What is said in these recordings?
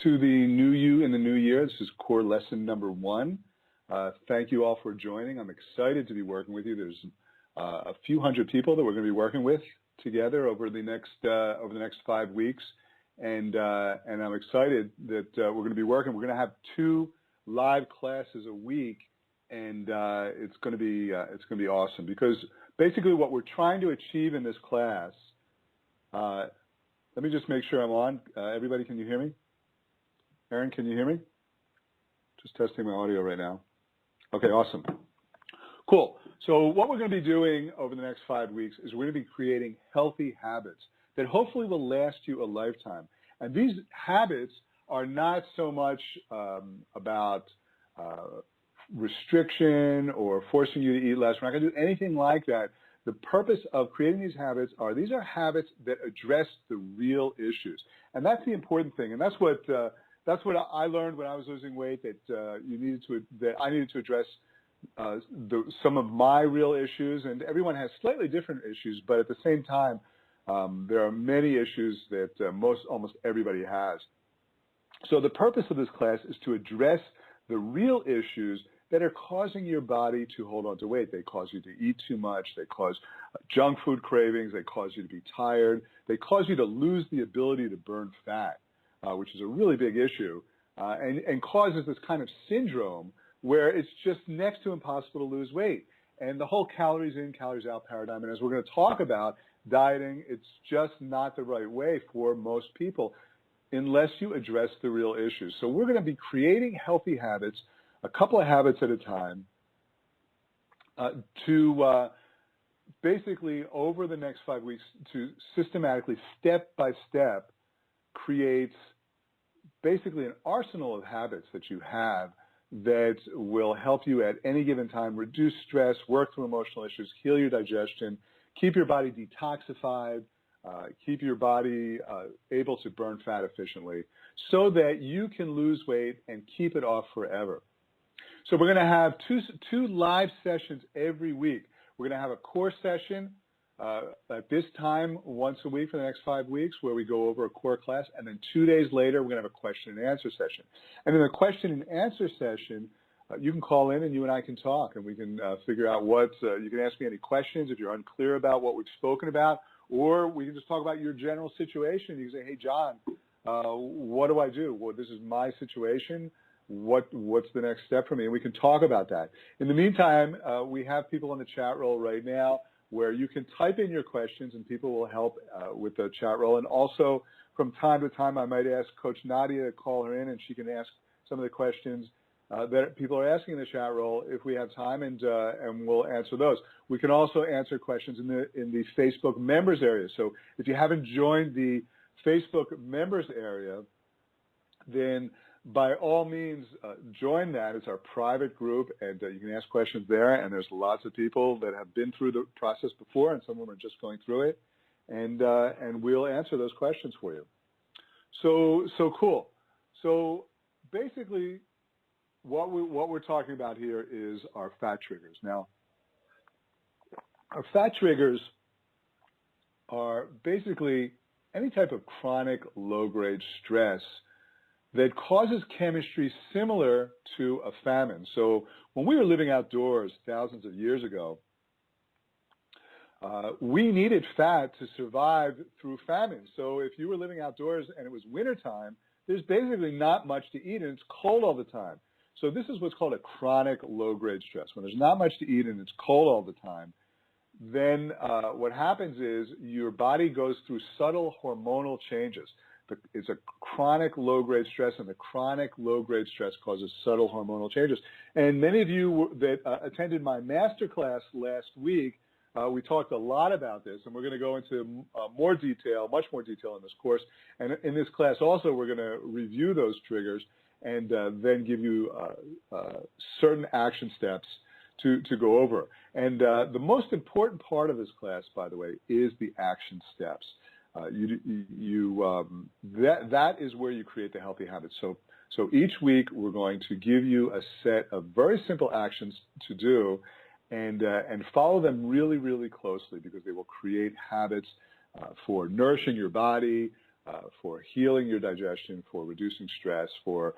to the new you in the new year. This is core lesson number 1. Thank you all for joining. I'm excited to be working with you. There's a few hundred people that we're going to be working with together over the next 5 weeks, and I'm excited that we're going to be working. We're going to have 2 live classes a week, and it's going to be awesome, because basically what we're trying to achieve in this class. Let me just make sure I'm on. Everybody, can you hear me? Aaron, can you hear me? Just testing my audio right now. Okay, awesome. Cool. So what we're going to be doing over the next 5 weeks is we're going to be creating healthy habits that hopefully will last you a lifetime. And these habits are not so much about restriction or forcing you to eat less. We're not going to do anything like that. The purpose of creating these habits these are habits that address the real issues. And that's the important thing. And that's what I learned when I was losing weight, that I needed to address some of my real issues. And everyone has slightly different issues, but at the same time, there are many issues that almost everybody has. So the purpose of this class is to address the real issues that are causing your body to hold on to weight. They cause you to eat too much. They cause junk food cravings. They cause you to be tired. They cause you to lose the ability to burn fat, which is a really big issue, and causes this kind of syndrome where it's just next to impossible to lose weight. And the whole calories in, calories out paradigm, and as we're going to talk about, dieting, it's just not the right way for most people unless you address the real issues. So we're going to be creating healthy habits, a couple of habits at a time, to basically over the next 5 weeks to systematically, step by step, create basically an arsenal of habits that you have that will help you at any given time reduce stress, work through emotional issues, heal your digestion, keep your body detoxified, keep your body able to burn fat efficiently, so that you can lose weight and keep it off forever. So we're going to have two live sessions every week. We're going to have a core session at this time once a week for the next 5 weeks, where we go over a core class, and then 2 days later we're going to have a question and answer session. And in the question and answer session, you can call in and you and I can talk, and we can figure out you can ask me any questions if you're unclear about what we've spoken about, or we can just talk about your general situation. You can say, hey, John, what do I do? Well, this is my situation. What's the next step for me? And we can talk about that. In the meantime, we have people in the chat roll right now where you can type in your questions and people will help with the chat roll. And also, from time to time, I might ask Coach Nadia to call her in, and she can ask some of the questions that people are asking in the chat roll if we have time, and we'll answer those. We can also answer questions in the Facebook members area. So if you haven't joined the Facebook members area, then by all means, join that. It's our private group, and you can ask questions there, and there's lots of people that have been through the process before, and some of them are just going through it, and we'll answer those questions for you. So cool. So basically, what we're talking about here is our fat triggers. Now, our fat triggers are basically any type of chronic low-grade stress that causes chemistry similar to a famine. So when we were living outdoors thousands of years ago, we needed fat to survive through famine. So if you were living outdoors and it was wintertime, there's basically not much to eat, and it's cold all the time. So this is what's called a chronic low-grade stress. When there's not much to eat and it's cold all the time, then what happens is your body goes through subtle hormonal changes. It's a chronic low-grade stress, and the chronic low-grade stress causes subtle hormonal changes. And many of you that attended my master class last week, we talked a lot about this, and we're going to go into more detail, much more detail in this course. And in this class also, we're going to review those triggers and then give you certain action steps to go over. And the most important part of this class, by the way, is the action steps. That is where you create the healthy habits. So each week we're going to give you a set of very simple actions to do, and follow them really, really closely, because they will create habits for nourishing your body, for healing your digestion, for reducing stress, for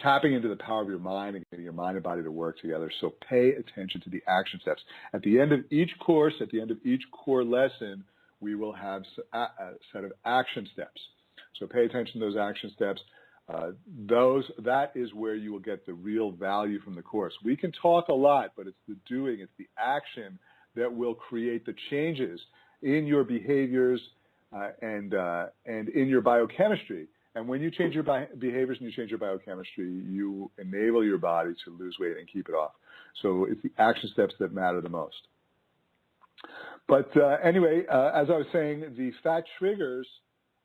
tapping into the power of your mind and getting your mind and body to work together. So pay attention to the action steps. At the end of each course, at the end of each core lesson, we will have a set of action steps. So pay attention to those action steps. That is where you will get the real value from the course. We can talk a lot, but it's the doing, it's the action that will create the changes in your behaviors and in your biochemistry. And when you change your behaviors and you change your biochemistry, you enable your body to lose weight and keep it off. So it's the action steps that matter the most. But anyway, as I was saying, the fat triggers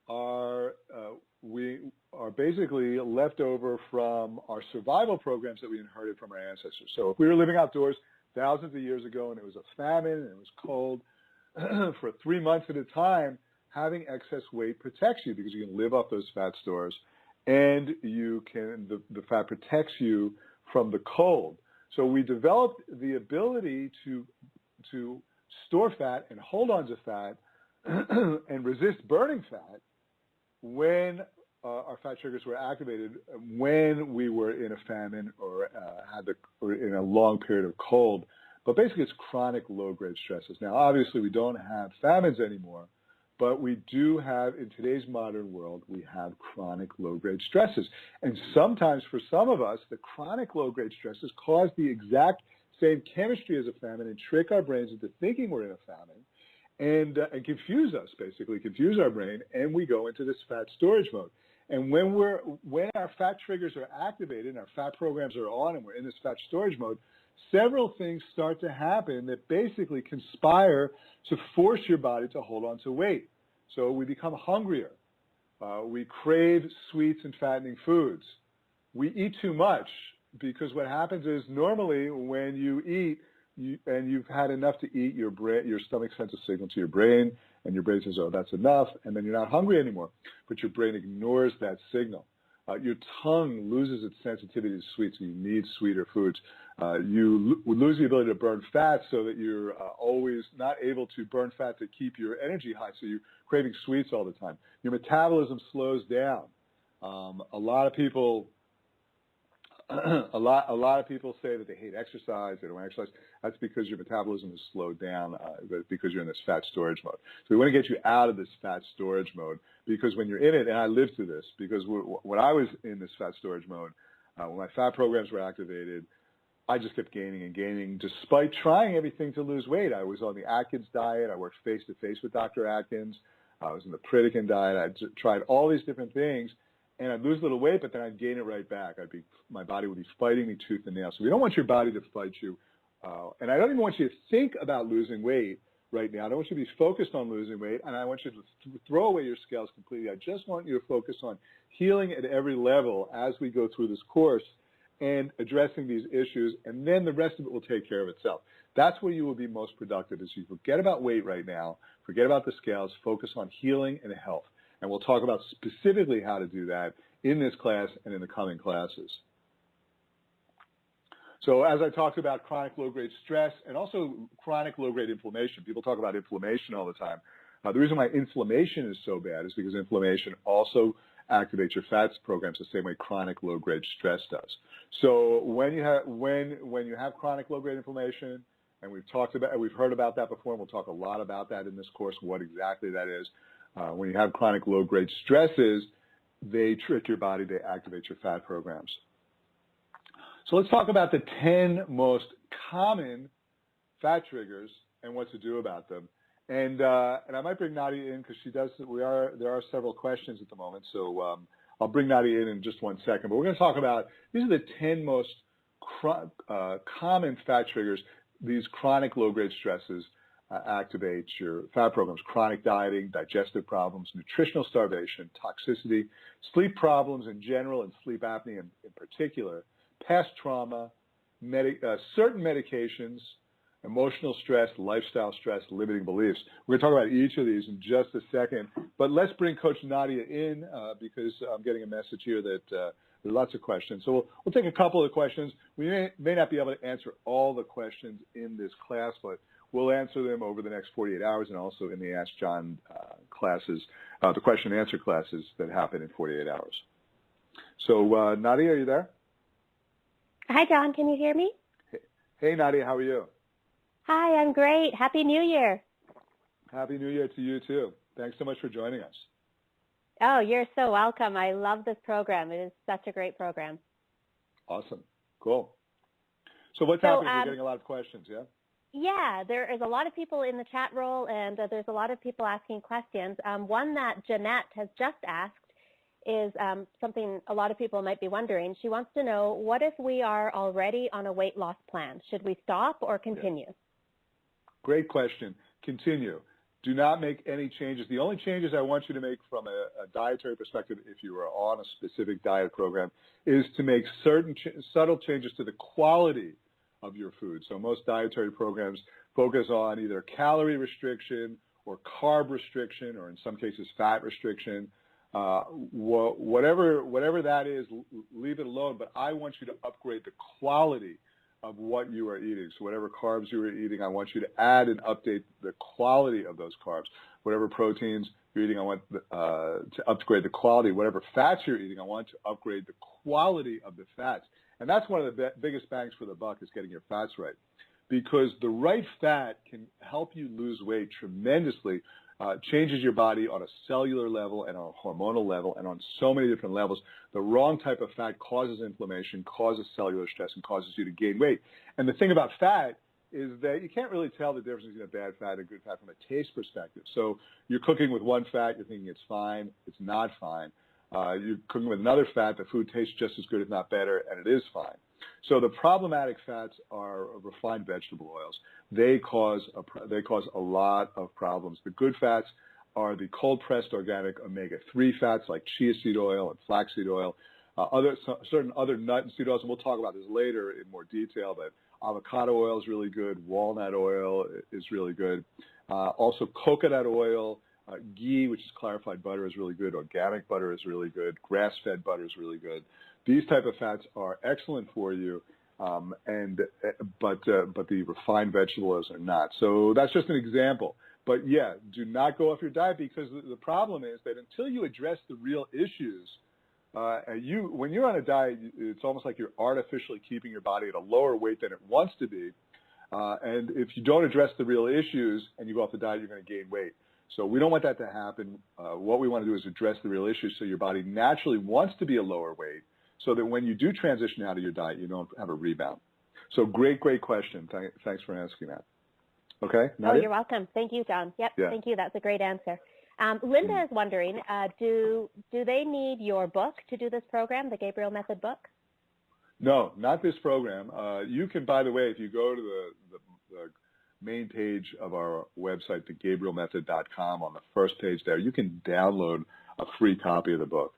are basically left over from our survival programs that we inherited from our ancestors. So if we were living outdoors thousands of years ago and it was a famine and it was cold for 3 months at a time, having excess weight protects you because you can live off those fat stores, and the fat protects you from the cold. So we developed the ability to store fat and hold on to fat and resist burning fat when our fat triggers were activated, when we were in a famine or in a long period of cold. But basically, it's chronic low-grade stresses. Now, obviously, we don't have famines anymore, but we do have, in today's modern world, we have chronic low-grade stresses. And sometimes, for some of us, the chronic low-grade stresses cause the exact same chemistry as a famine and trick our brains into thinking we're in a famine and confuse us, basically, confuse our brain, and we go into this fat storage mode. And when our fat triggers are activated and our fat programs are on and we're in this fat storage mode, several things start to happen that basically conspire to force your body to hold on to weight. So we become hungrier. We crave sweets and fattening foods. We eat too much because what happens is normally when you eat and you've had enough to eat, your stomach sends a signal to your brain and your brain says, oh, that's enough, and then you're not hungry anymore. But your brain ignores that signal. Your tongue loses its sensitivity to sweets, so you need sweeter foods. You lose the ability to burn fat so that you're always not able to burn fat to keep your energy high, so you're craving sweets all the time. Your metabolism slows down. A lot of people say that they hate exercise, they don't want to exercise. That's because your metabolism is slowed down because you're in this fat storage mode. So we want to get you out of this fat storage mode, because when you're in it, and I lived through this, because when I was in this fat storage mode, when my fat programs were activated, I just kept gaining and gaining despite trying everything to lose weight. I was on the Atkins diet. I worked face-to-face with Dr. Atkins. I was in the Pritikin diet. I tried all these different things. And I'd lose a little weight, but then I'd gain it right back. My body would be fighting me tooth and nail. So we don't want your body to fight you. And I don't even want you to think about losing weight right now. I don't want you to be focused on losing weight, and I want you to throw away your scales completely. I just want you to focus on healing at every level as we go through this course and addressing these issues, and then the rest of it will take care of itself. That's where you will be most productive, is you forget about weight right now, forget about the scales, focus on healing and health. And we'll talk about specifically how to do that in this class and in the coming classes. So as I talked about chronic low-grade stress and also chronic low-grade inflammation, people talk about inflammation all the time. The reason why inflammation is so bad is because inflammation also activates your fats programs the same way chronic low-grade stress does. So when you have chronic low-grade inflammation, and we've heard about that before, and we'll talk a lot about that in this course, what exactly that is. When you have chronic low-grade stresses, they trick your body, they activate your fat programs. So let's talk about the 10 most common fat triggers and what to do about them. And I might bring Nadia in because there are several questions at the moment, so I'll bring Nadia in just 1 second. But we're going to talk about, these are the 10 most common fat triggers. These chronic low-grade stresses activate your fat programs: chronic dieting, digestive problems, nutritional starvation, toxicity, sleep problems in general, and sleep apnea in particular, past trauma, certain medications, emotional stress, lifestyle stress, limiting beliefs. We're going to talk about each of these in just a second, but let's bring Coach Nadia in because I'm getting a message here that there are lots of questions. So we'll take a couple of questions. We may not be able to answer all the questions in this class, but we'll answer them over the next 48 hours and also in the Ask John classes, the question and answer classes that happen in 48 hours. So, Nadia, are you there? Hi, John. Can you hear me? Hey, Nadia, how are you? Hi, I'm great. Happy New Year. Happy New Year to you, too. Thanks so much for joining us. Oh, you're so welcome. I love this program. It is such a great program. Awesome. Cool. So what's happening? We're getting a lot of questions, yeah? Yeah, there is a lot of people in the chat roll, and there's a lot of people asking questions. One that Jeanette has just asked is something a lot of people might be wondering. She wants to know, what if we are already on a weight loss plan? Should we stop or continue? Yeah. Great question. Continue. Do not make any changes. The only changes I want you to make from a dietary perspective, if you are on a specific diet program, is to make certain subtle changes to the quality of your food. So most dietary programs focus on either calorie restriction or carb restriction, or in some cases fat restriction. Whatever that is, leave it alone. But I want you to upgrade the quality of what you are eating. So whatever carbs you are eating, I want you to add and update the quality of those carbs. Whatever proteins you're eating, I want to upgrade the quality. Whatever fats you're eating, I want to upgrade the quality of the fats. And that's one of the biggest bangs for the buck, is getting your fats right. Because the right fat can help you lose weight tremendously, changes your body on a cellular level and on a hormonal level and on so many different levels. The wrong type of fat causes inflammation, causes cellular stress, and causes you to gain weight. And the thing about fat is that you can't really tell the difference between a bad fat and a good fat from a taste perspective. So you're cooking with one fat, you're thinking it's fine, it's not fine. You're cooking with another fat, the food tastes just as good, if not better, and it is fine. So the problematic fats are refined vegetable oils. They cause a lot of problems. The good fats are the cold-pressed organic omega-3 fats like chia seed oil and flaxseed oil, certain other nut and seed oils, and we'll talk about this later in more detail, but avocado oil is really good, walnut oil is really good. Also coconut oil, ghee, which is clarified butter, is really good. Organic butter is really good. Grass-fed butter is really good. These type of fats are excellent for you, but the refined vegetable oils are not. So that's just an example. But yeah, do not go off your diet, because the problem is that until you address the real issues, when you're on a diet, it's almost like you're artificially keeping your body at a lower weight than it wants to be. And if you don't address the real issues and you go off the diet, you're going to gain weight. So we don't want that to happen. What we want to do is address the real issues so your body naturally wants to be a lower weight, so that when you do transition out of your diet, you don't have a rebound. So great question. Thanks for asking that. Okay, Nadia? Oh, you're welcome. Thank you, John. Yep, yeah. Thank you. That's a great answer. Linda is wondering, do they need your book to do this program, the Gabriel Method book? No, not this program. You can, by the way, if you go to the main page of our website, thegabrielmethod.com, on the first page there, you can download a free copy of the book.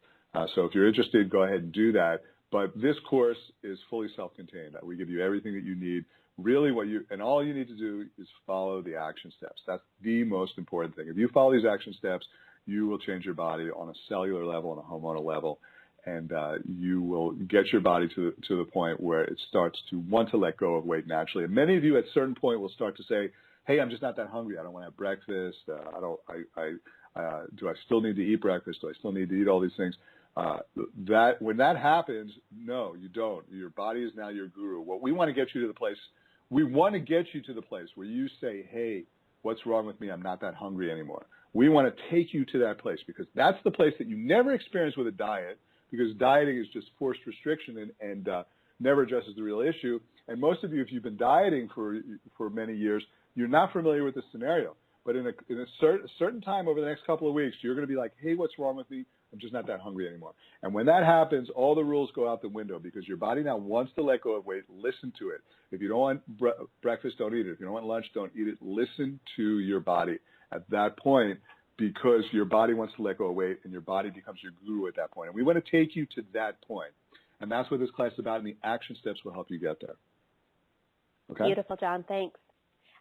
So if you're interested, go ahead and do that. But this course is fully self-contained. We give you everything that you need. Really, and all you need to do is follow the action steps. That's the most important thing. If you follow these action steps, you will change your body on a cellular level and a hormonal level, and you will get your body to the point where it starts to want to let go of weight naturally. And many of you at a certain point will start to say, hey, I'm just not that hungry. I don't want to have breakfast. Do I still need to eat breakfast? Do I still need to eat all these things? When that happens, no, you don't. Your body is now your guru. What we want to get you to the place, where you say, hey, what's wrong with me? I'm not that hungry anymore. We want to take you to that place, because that's the place that you never experience with a diet, because dieting is just forced restriction and never addresses the real issue. And most of you, if you've been dieting for many years, you're not familiar with this scenario. But in a certain time over the next couple of weeks, you're going to be like, hey, what's wrong with me? I'm just not that hungry anymore. And when that happens, all the rules go out the window, because your body now wants to let go of weight. Listen to it. If you don't want breakfast, don't eat it. If you don't want lunch, don't eat it. Listen to your body at that point, because your body wants to let go of weight, and your body becomes your guru at that point. And we want to take you to that point. And that's what this class is about, and the action steps will help you get there. Okay? Beautiful, John. Thanks.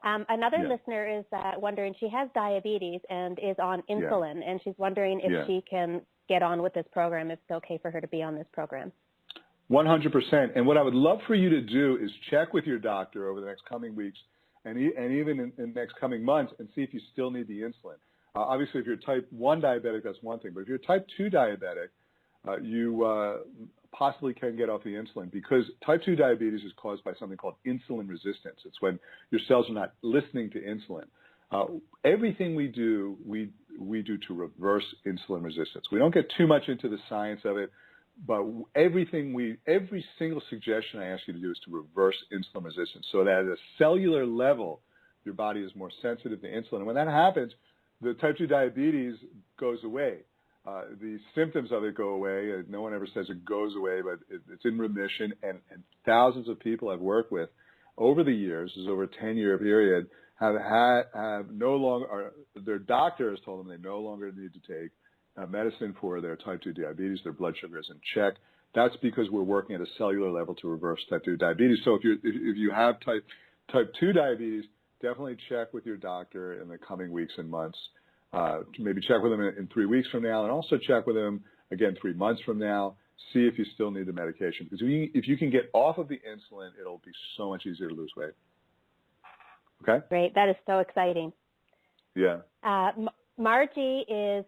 Another listener is wondering, she has diabetes and is on insulin, and she's wondering if she can get on with this program, if it's okay for her to be on this program. 100%. And what I would love for you to do is check with your doctor over the next coming weeks and even in the next coming months, and see if you still need the insulin. Obviously, if you're type 1 diabetic, that's one thing. But if you're type 2 diabetic, you possibly can get off the insulin, because type 2 diabetes is caused by something called insulin resistance. It's when your cells are not listening to insulin. Everything we do, we do to reverse insulin resistance. We don't get too much into the science of it, but every single suggestion I ask you to do is to reverse insulin resistance, so that at a cellular level, your body is more sensitive to insulin. And when that happens, the type 2 diabetes goes away. The symptoms of it go away. No one ever says it goes away, but it's in remission. And thousands of people I've worked with over the years, this is over a 10-year period, have no longer, their doctor has told them they no longer need to take medicine for their type 2 diabetes. Their blood sugar is in check. That's because we're working at a cellular level to reverse type 2 diabetes. So if you have type 2 diabetes, definitely check with your doctor in the coming weeks and months. Maybe check with them in 3 weeks from now, and also check with them again 3 months from now. See if you still need the medication. Because if you can get off of the insulin, it'll be so much easier to lose weight. Okay? Great. That is so exciting. Yeah. Margie is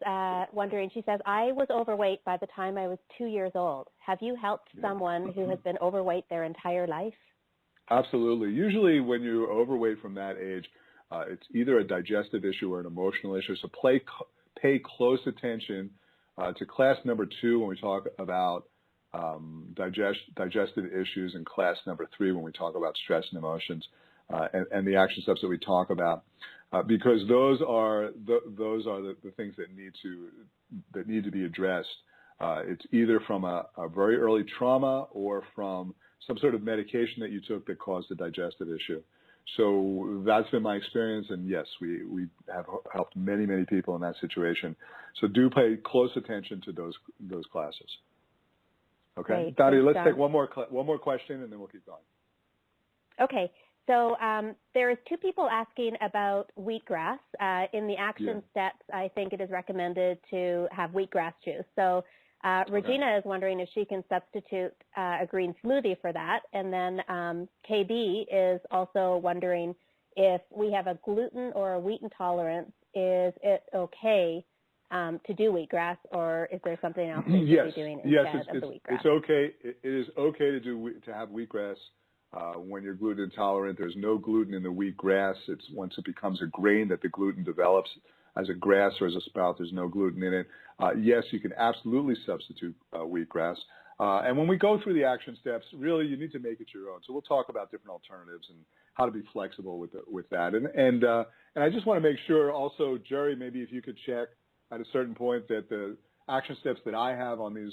wondering, she says, I was overweight by the time I was 2 years old. Have you helped someone who has been overweight their entire life? Absolutely. Usually when you're overweight from that age, it's either a digestive issue or an emotional issue. So pay close attention to class number 2 when we talk about digestive issues, and class number 3 when we talk about stress and emotions, and the action steps that we talk about, because those are the things that need to be addressed. It's either from a very early trauma or from some sort of medication that you took that caused a digestive issue. So that's been my experience, and yes, we have helped many, many people in that situation. So do pay close attention to those classes. Okay, Dottie, let's take one more question, and then we'll keep going. Okay, so there is 2 people asking about wheatgrass. In the action steps, I think it is recommended to have wheatgrass juice. So Regina is wondering if she can substitute a green smoothie for that. And then KB is also wondering if we have a gluten or a wheat intolerance, is it okay to do wheatgrass, or is there something else that you should be doing instead of the wheatgrass? It's okay. It is okay to have wheatgrass when you're gluten intolerant. There's no gluten in the wheatgrass. It's once it becomes a grain that the gluten develops. As a grass or as a sprout, there's no gluten in it. Yes, you can absolutely substitute wheatgrass. And when we go through the action steps, really you need to make it your own. So we'll talk about different alternatives and how to be flexible with that. And I just want to make sure also, Jerry, maybe if you could check at a certain point that the action steps that I have on these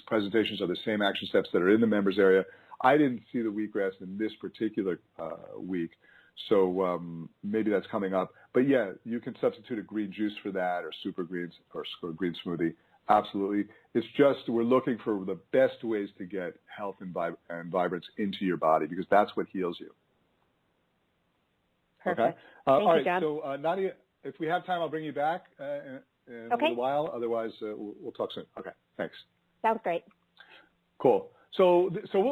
presentations are the same action steps that are in the members area. I didn't see the wheatgrass in this particular week. So maybe that's coming up. But yeah, you can substitute a green juice for that, or super greens, or green smoothie. Absolutely. It's just we're looking for the best ways to get health and vibrance into your body, because that's what heals you. Perfect. Okay? Thank all right, you, John. So Nadia, if we have time, I'll bring you back in a little while. Otherwise, we'll talk soon. Okay, thanks. Sounds great. Cool. So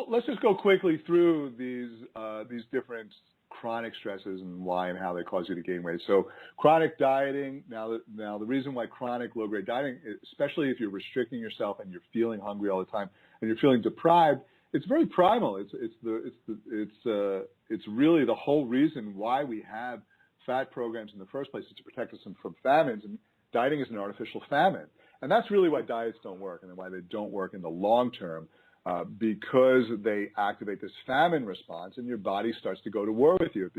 let's just go quickly through these different chronic stresses and why and how they cause you to gain weight. So chronic dieting, now the reason why chronic low-grade dieting, especially if you're restricting yourself and you're feeling hungry all the time and you're feeling deprived, it's very primal. It's really the whole reason why we have fat programs in the first place, is to protect us from famines, and dieting is an artificial famine. And that's really why diets don't work, and why they don't work in the long term. Because they activate this famine response, and your body starts to go to war with you.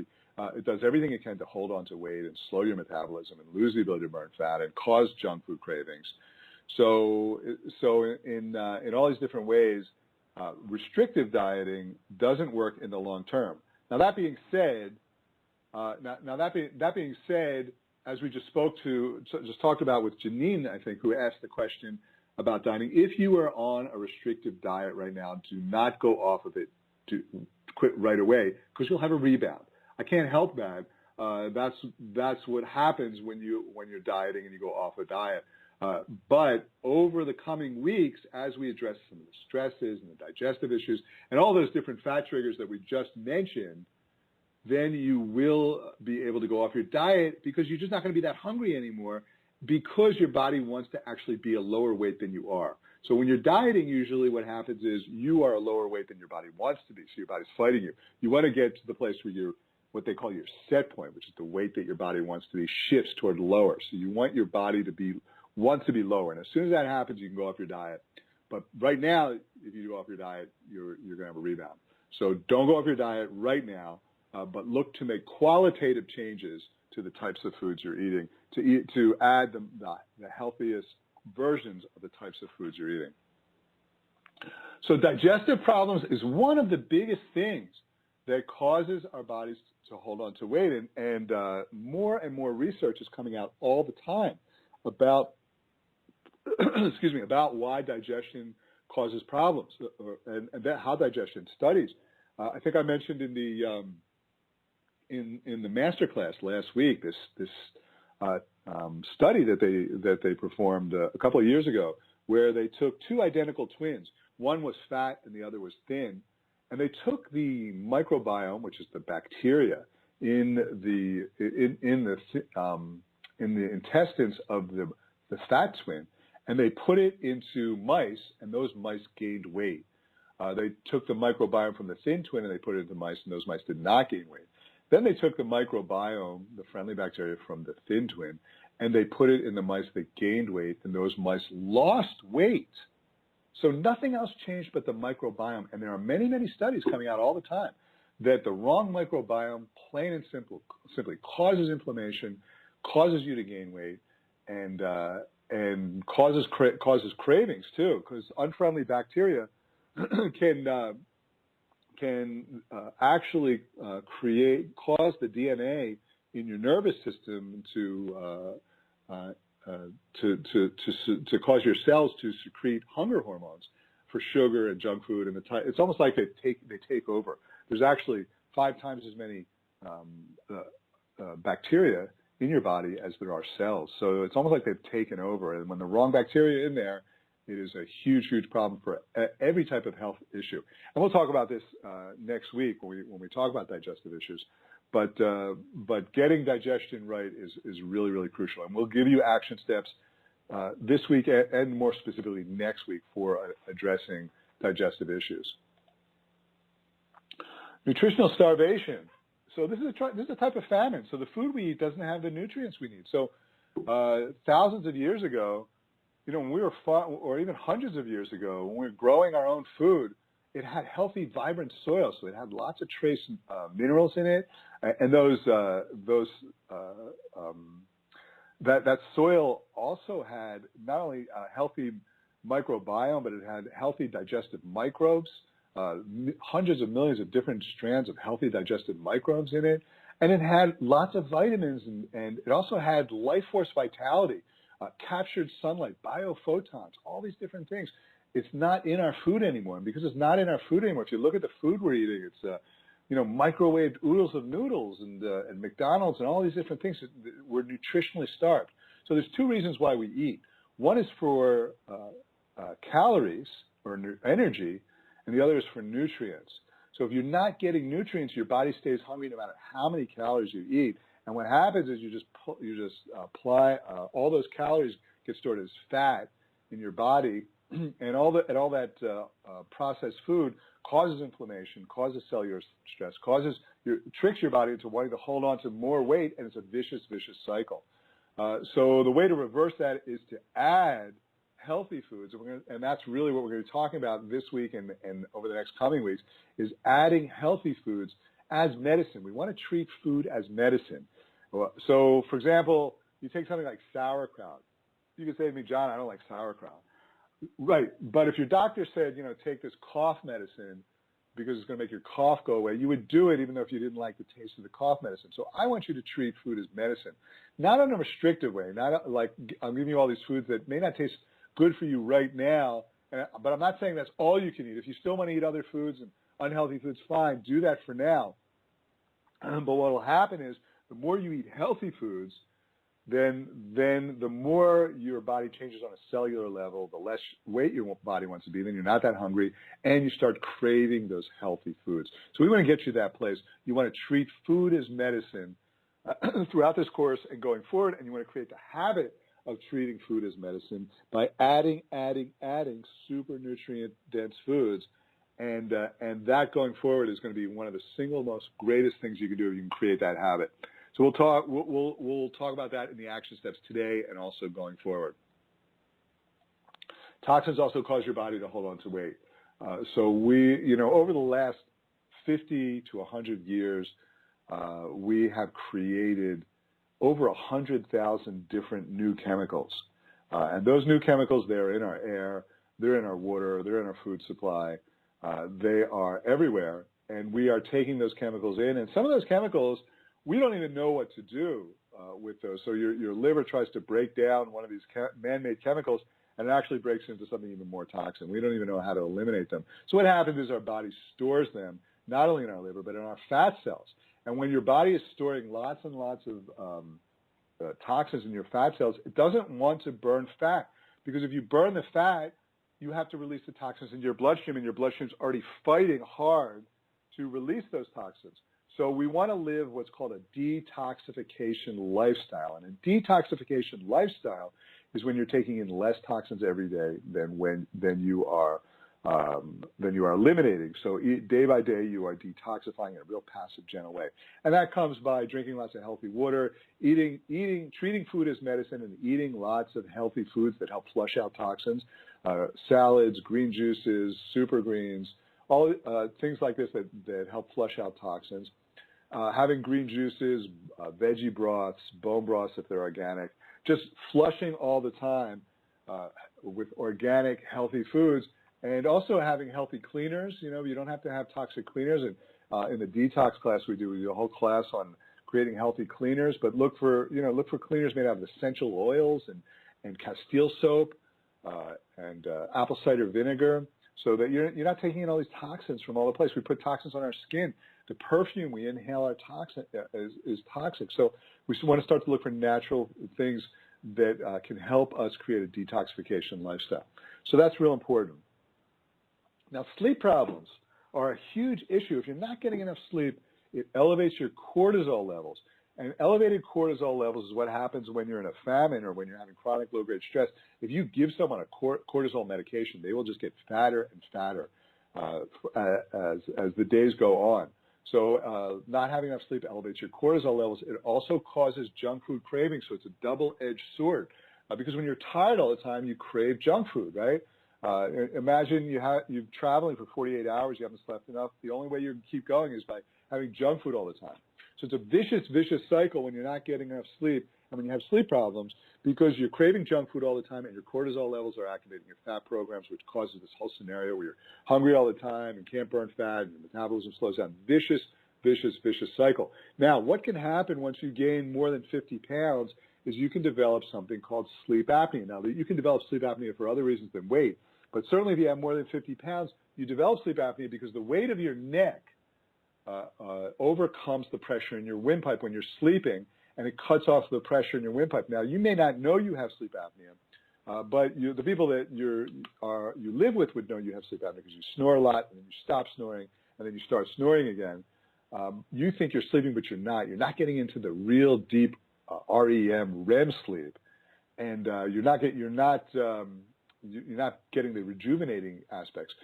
It does everything it can to hold on to weight and slow your metabolism and lose the ability to burn fat and cause junk food cravings. So in all these different ways, restrictive dieting doesn't work in the long term. Now that being said, as we just talked about with Janine, I think, who asked the question about dieting. If you are on a restrictive diet right now, do not go off of it. To quit right away, because you'll have a rebound. I can't help that. That's what happens when you're dieting and you go off a diet. But over the coming weeks, as we address some of the stresses and the digestive issues and all those different fat triggers that we just mentioned, then you will be able to go off your diet because you're just not going to be that hungry anymore because your body wants to actually be a lower weight than you are. So when you're dieting, usually what happens is you are a lower weight than your body wants to be, so your body's fighting you. You want to get to the place where you're what they call your set point, which is the weight that your body wants to be, shifts toward lower. So you want your body to be, wants to be lower. And as soon as that happens, you can go off your diet. But right now, if you go off your diet, you're going to have a rebound. So don't go off your diet right now, but look to make qualitative changes to the types of foods you're eating, to add the healthiest versions of the types of foods you're eating. So digestive problems is one of the biggest things that causes our bodies to hold on to weight, and more and more research is coming out all the time about about why digestion causes problems and how digestion studies. I think I mentioned in the master class last week this study that they performed a couple of years ago, where they took two identical twins. One was fat and the other was thin, and they took the microbiome, which is the bacteria in the intestines of the fat twin, and they put it into mice, and those mice gained weight. They took the microbiome from the thin twin and they put it into mice, and those mice did not gain weight. Then they took the microbiome, the friendly bacteria from the thin twin, and they put it in the mice that gained weight, and those mice lost weight. So nothing else changed but the microbiome. And there are many, many studies coming out all the time that the wrong microbiome, plain and simply causes inflammation, causes you to gain weight, and causes cravings too, because unfriendly bacteria can actually cause the DNA in your nervous system to cause your cells to secrete hunger hormones for sugar and junk food, and it's almost like they take over. There's actually 5 times as many bacteria in your body as there are cells. So it's almost like they've taken over, and when the wrong bacteria in there, it is a huge, huge problem for every type of health issue. And we'll talk about this next week when we talk about digestive issues. But getting digestion right is really, really crucial. And we'll give you action steps this week and more specifically next week for addressing digestive issues. Nutritional starvation. So this is a type of famine. So the food we eat doesn't have the nutrients we need. So thousands of years ago, when we were or even hundreds of years ago, when we were growing our own food, it had healthy, vibrant soil. So it had lots of trace minerals in it, and that soil also had not only a healthy microbiome, but it had healthy digestive microbes, hundreds of millions of different strands of healthy digestive microbes in it, and it had lots of vitamins, and it also had life force vitality. Captured sunlight, biophotons, all these different things. It's not in our food anymore. And because it's not in our food anymore, if you look at the food we're eating, it's microwaved oodles of noodles and McDonald's and all these different things. We're nutritionally starved. So there's 2 reasons why we eat. One is for calories or energy, and the other is for nutrients. So if you're not getting nutrients, your body stays hungry no matter how many calories you eat. And what happens is you just apply all those calories get stored as fat in your body, and all that processed food causes inflammation, causes cellular stress, tricks your body into wanting to hold on to more weight, and it's a vicious, vicious cycle. So the way to reverse that is to add healthy foods, and that's really what we're going to be talking about this week and over the next coming weeks, is adding healthy foods as medicine. We want to treat food as medicine. So, for example, you take something like sauerkraut. You could say to me, John, I don't like sauerkraut. Right, but if your doctor said, take this cough medicine because it's going to make your cough go away, you would do it even though if you didn't like the taste of the cough medicine. So I want you to treat food as medicine, not in a restrictive way, not like I'm giving you all these foods that may not taste good for you right now, but I'm not saying that's all you can eat. If you still want to eat other foods and unhealthy foods, fine, do that for now. But what will happen is the more you eat healthy foods, then the more your body changes on a cellular level, the less weight your body wants to be, then you're not that hungry, and you start craving those healthy foods. So we want to get you to that place. You want to treat food as medicine throughout this course and going forward, and you want to create the habit of treating food as medicine by adding super nutrient-dense foods, and that going forward is going to be one of the single most greatest things you can do if you can create that habit. So we'll talk about that in the action steps today and also going forward. Toxins also cause your body to hold on to weight. So we, over the last 50 to 100 years, we have created over 100,000 different new chemicals. And those new chemicals, they're in our air, they're in our water, they're in our food supply. They are everywhere, and we are taking those chemicals in. And some of those chemicals, we don't even know what to do with those. So your liver tries to break down one of these man-made chemicals, and it actually breaks into something even more toxic. We don't even know how to eliminate them. So what happens is our body stores them, not only in our liver, but in our fat cells. And when your body is storing lots and lots of toxins in your fat cells, it doesn't want to burn fat, because if you burn the fat, you have to release the toxins into your bloodstream, and your bloodstream's already fighting hard to release those toxins. So we want to live what's called a detoxification lifestyle. And a detoxification lifestyle is when you're taking in less toxins every day than you are eliminating. So day by day, you are detoxifying in a real passive, gentle way. And that comes by drinking lots of healthy water, treating food as medicine, and eating lots of healthy foods that help flush out toxins, salads, green juices, super greens, all things like this that help flush out toxins. Having green juices, veggie broths, bone broths if they're organic, just flushing all the time with organic, healthy foods, and also having healthy cleaners. You don't have to have toxic cleaners. And in the detox class we do a whole class on creating healthy cleaners, but look for cleaners made out of essential oils and Castile soap and apple cider vinegar, so that you're not taking in all these toxins from all the place. We put toxins on our skin. The perfume we inhale is toxic. So we want to start to look for natural things that can help us create a detoxification lifestyle. So that's real important. Now, sleep problems are a huge issue. If you're not getting enough sleep, it elevates your cortisol levels. And elevated cortisol levels is what happens when you're in a famine or when you're having chronic low-grade stress. If you give someone a cortisol medication, they will just get fatter and fatter as the days go on. So not having enough sleep elevates your cortisol levels. It also causes junk food cravings, so it's a double-edged sword. Because when you're tired all the time, you crave junk food, right? Imagine you're traveling for 48 hours, you haven't slept enough. The only way you can keep going is by having junk food all the time. So it's a vicious cycle when you're not getting enough sleep and when you have sleep problems, because you're craving junk food all the time and your cortisol levels are activating your fat programs, which causes this whole scenario where you're hungry all the time and can't burn fat and your metabolism slows down. Vicious cycle. Now, what can happen once you gain more than 50 pounds is you can develop something called sleep apnea. Now, you can develop sleep apnea for other reasons than weight, but certainly if you have more than 50 pounds, you develop sleep apnea because the weight of your neck overcomes the pressure in your windpipe when you're sleeping, and it cuts off the pressure in your windpipe. Now, you may not know you have sleep apnea, but the people that you live with would know you have sleep apnea because you snore a lot, and then you stop snoring, and then you start snoring again. You think you're sleeping, but you're not. You're not getting into the real deep REM sleep, and you're not getting the rejuvenating aspects.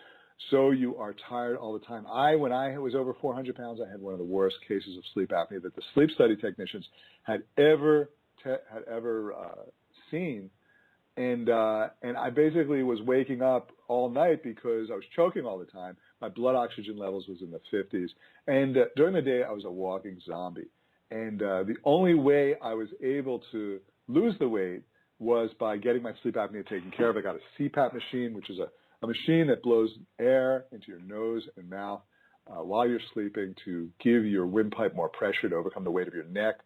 So you are tired all the time. When I was over 400 pounds, I had one of the worst cases of sleep apnea that the sleep study technicians had ever seen. And I basically was waking up all night because I was choking all the time. My blood oxygen levels was in the 50s. And during the day, I was a walking zombie. And the only way I was able to lose the weight was by getting my sleep apnea taken care of. I got a CPAP machine, which is a machine that blows air into your nose and mouth while you're sleeping to give your windpipe more pressure to overcome the weight of your neck.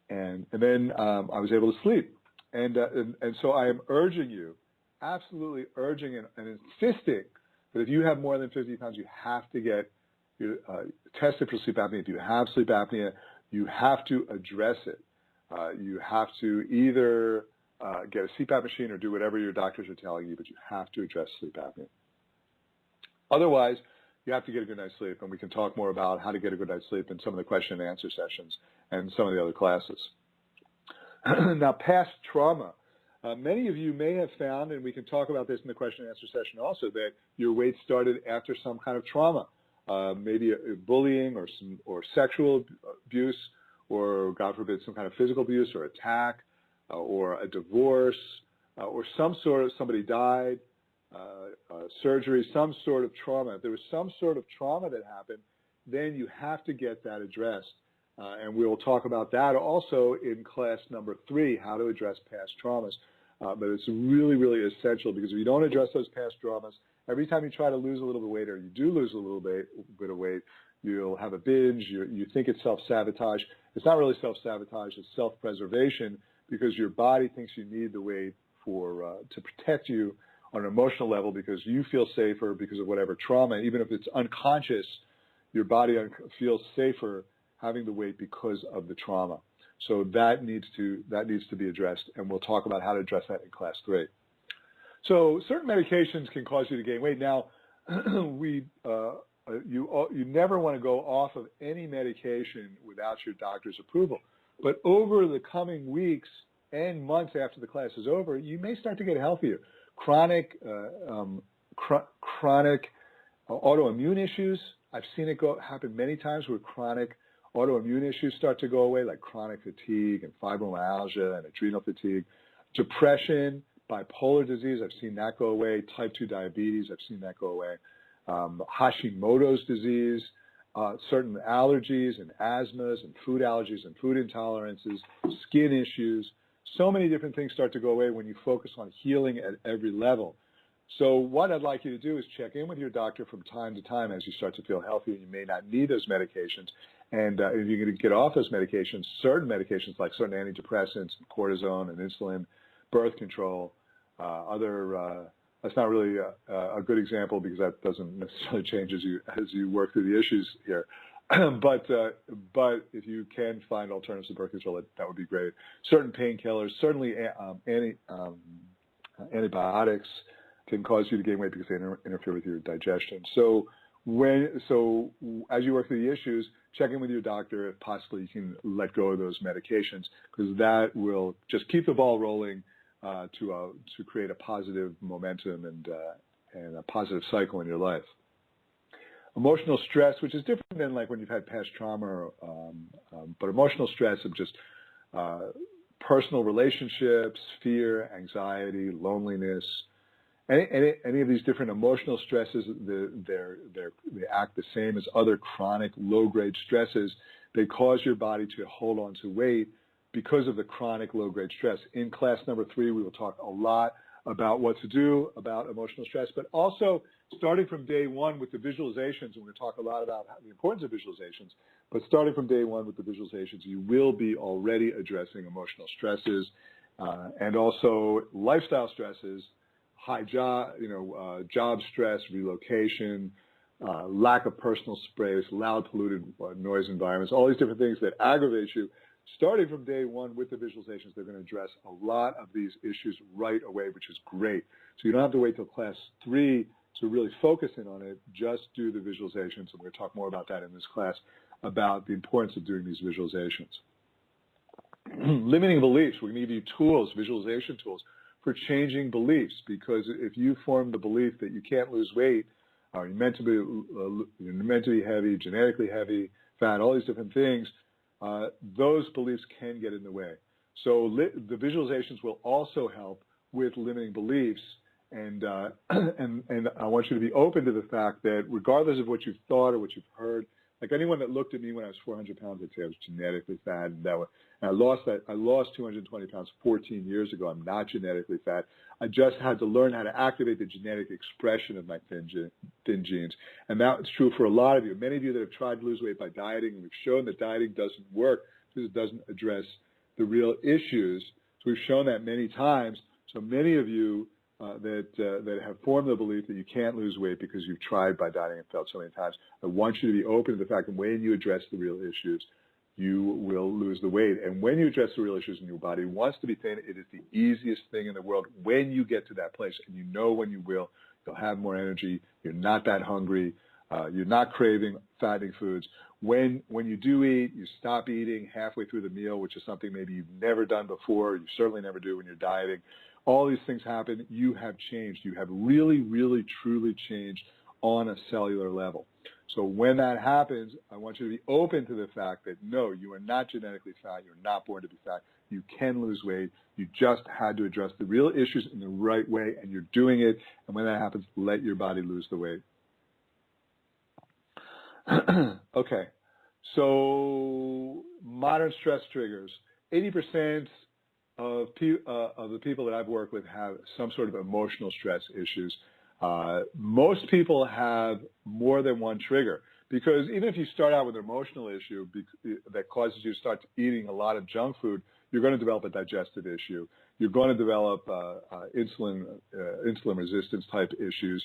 And then I was able to sleep. And so I am urging you, absolutely urging and insisting that if you have more than 50 pounds, you have to get tested for sleep apnea. If you have sleep apnea, you have to address it. You have to either get a CPAP machine or do whatever your doctors are telling you, but you have to address sleep apnea. Otherwise, you have to get a good night's sleep, and we can talk more about how to get a good night's sleep in some of the question and answer sessions and some of the other classes. Now, past trauma. Many of you may have found, and we can talk about this in the question and answer session also, that your weight started after some kind of trauma, maybe bullying or sexual abuse, or God forbid some kind of physical abuse or attack, or a divorce, or somebody died, surgery, some sort of trauma. If there was some sort of trauma that happened, then you have to get that addressed. And we will talk about that also in class number 3, how to address past traumas. But it's really, really essential, because if you don't address those past traumas, every time you try to lose a little bit of weight, or you do lose a little bit of weight, you'll have a binge. You think it's self-sabotage. It's not really self-sabotage. It's self-preservation, because your body thinks you need the weight to protect you on an emotional level, because you feel safer because of whatever trauma. Even if it's unconscious, your body feels safer having the weight because of the trauma. So that needs to be addressed, and we'll talk about how to address that in class 3. So certain medications can cause you to gain weight. Now, you never want to go off of any medication without your doctor's approval. But over the coming weeks and months after the class is over, you may start to get healthier. Chronic autoimmune issues, I've seen it happen many times, where chronic autoimmune issues start to go away, like chronic fatigue and fibromyalgia and adrenal fatigue. Depression, bipolar disease, I've seen that go away. Type 2 diabetes, I've seen that go away. Hashimoto's disease, certain allergies and asthmas and food allergies and food intolerances, skin issues. So many different things start to go away when you focus on healing at every level. So what I'd like you to do is check in with your doctor from time to time as you start to feel healthy, and you may not need those medications. And if you're going to get off those medications, certain medications like certain antidepressants, cortisone and insulin, birth control, that's not really a good example, because that doesn't necessarily change as you work through the issues here. But if you can find alternatives to birth control, that would be great. Certain painkillers, certainly antibiotics can cause you to gain weight because they interfere with your digestion. So as you work through the issues, check in with your doctor if possibly you can let go of those medications, because that will just keep the ball rolling to create a positive momentum and a positive cycle in your life. Emotional stress, which is different than like when you've had past trauma, but emotional stress of just personal relationships, fear, anxiety, loneliness, any of these different emotional stresses, they act the same as other chronic low-grade stresses. They cause your body to hold on to weight because of the chronic low-grade stress. In class number 3, we will talk a lot about what to do about emotional stress, but also starting from day 1 with the visualizations, and we're going to talk a lot about the importance of visualizations, but starting from day 1 with the visualizations, you will be already addressing emotional stresses and also lifestyle stresses, high job, job stress, relocation, lack of personal space, loud, polluted noise environments, all these different things that aggravate you. Starting from day 1 with the visualizations, they're going to address a lot of these issues right away, which is great. So you don't have to wait till class 3 to really focus in on it. Just do the visualizations, and we're going to talk more about that in this class, about the importance of doing these visualizations. Limiting beliefs. We're going to give you tools, visualization tools, for changing beliefs, because if you form the belief that you can't lose weight, or you're meant to be heavy, genetically heavy, fat, all these different things, those beliefs can get in the way. So the visualizations will also help with limiting beliefs, and I want you to be open to the fact that regardless of what you've thought or what you've heard, like anyone that looked at me when I was 400 pounds, they'd say I was genetically fat, and I lost 220 pounds 14 years ago. I'm not genetically fat. I just had to learn how to activate the genetic expression of my thin genes. And that's true for a lot of you. Many of you that have tried to lose weight by dieting, and we've shown that dieting doesn't work because it doesn't address the real issues. So we've shown that many times. So many of you that have formed the belief that you can't lose weight because you've tried by dieting and failed so many times, I want you to be open to the fact that when you address the real issues, you will lose the weight. And when you address the real issues in your body wants to be thin, it is the easiest thing in the world when you get to that place. And you know when you will, you'll have more energy, you're not that hungry, you're not craving fattening foods. When you do eat, you stop eating halfway through the meal, which is something maybe you've never done before, you certainly never do when you're dieting. All these things happen, you have changed. You have really, really, truly changed on a cellular level. So when that happens, I want you to be open to the fact that no, you are not genetically fat, you're not born to be fat, you can lose weight, you just had to address the real issues in the right way, and you're doing it, and when that happens, let your body lose the weight. Okay, so modern stress triggers. 80% of the people that I've worked with have some sort of emotional stress issues. Most people have more than one trigger, because even if you start out with an emotional issue that causes you to start eating a lot of junk food, you're going to develop a digestive issue. You're going to develop insulin resistance type issues.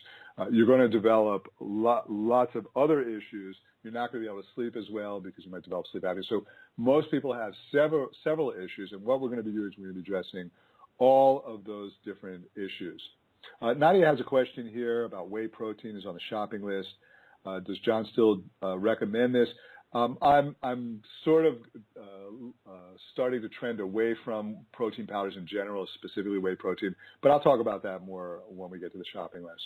You're going to develop lots of other issues. You're not going to be able to sleep as well because you might develop sleep apnea. So most people have several issues, and what we're going to be doing is we're going to be addressing all of those different issues. Nadia has a question here about whey protein is on the shopping list. Does John still recommend this? I'm sort of starting to trend away from protein powders in general, specifically whey protein, but I'll talk about that more when we get to the shopping list.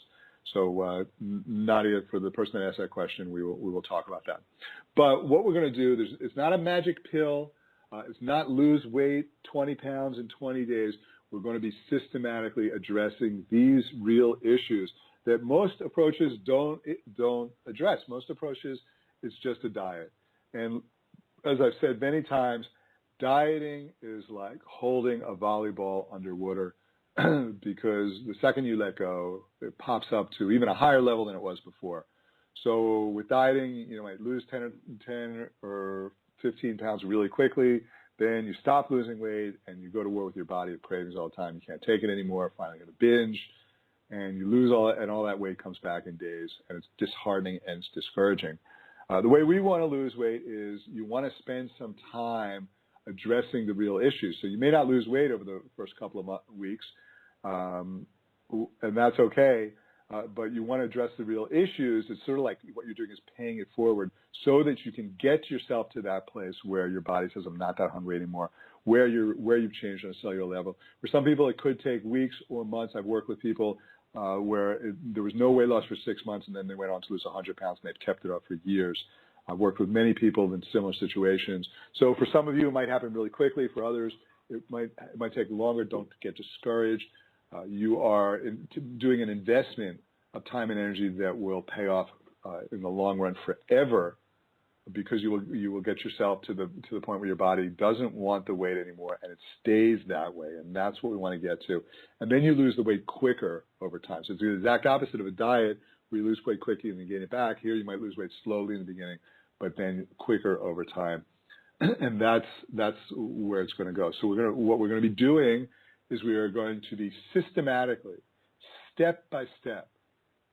So Nadia, for the person that asked that question, we will talk about that. But what we're going to do, it's not a magic pill. It's not lose weight 20 pounds in 20 days. We're going to be systematically addressing these real issues that most approaches don't address. Most approaches, it's just a diet. And as I've said many times, dieting is like holding a volleyball underwater because the second you let go, it pops up to even a higher level than it was before. So with dieting, you might lose 10 or 15 pounds really quickly. Then you stop losing weight and you go to war with your body of cravings all the time. You can't take it anymore. Finally, going to binge, and you lose all that weight comes back in days, and it's disheartening and it's discouraging. The way we want to lose weight is you want to spend some time addressing the real issues. So you may not lose weight over the first couple of weeks, and that's okay. But you want to address the real issues. It's sort of like what you're doing is paying it forward so that you can get yourself to that place where your body says, I'm not that hungry anymore, where you've changed on a cellular level. For some people, it could take weeks or months. I've worked with people where there was no weight loss for 6 months, and then they went on to lose 100 pounds, and they've kept it up for years. I've worked with many people in similar situations. So for some of you, it might happen really quickly. For others, it might take longer. Don't get discouraged. You are doing an investment of time and energy that will pay off in the long run forever, because you will get yourself to the point where your body doesn't want the weight anymore, and it stays that way, and that's what we want to get to. And then you lose the weight quicker over time. So it's the exact opposite of a diet where you lose weight quickly and then gain it back. Here you might lose weight slowly in the beginning, but then quicker over time. And that's where it's going to go. So what we're going to be doing is we are going to be systematically, step by step,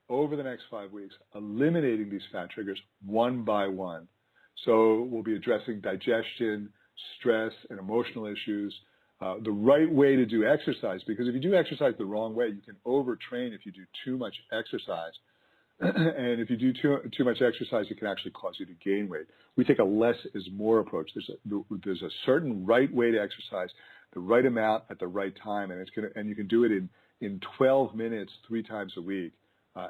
over the next 5 weeks, eliminating these fat triggers one by one. So we'll be addressing digestion, stress, and emotional issues, the right way to do exercise, because if you do exercise the wrong way, you can overtrain if you do too much exercise. And if you do too much exercise, it can actually cause you to gain weight. We take a less is more approach. There's a certain right way to exercise, the right amount at the right time, and you can do it in 12 minutes 3 times a week.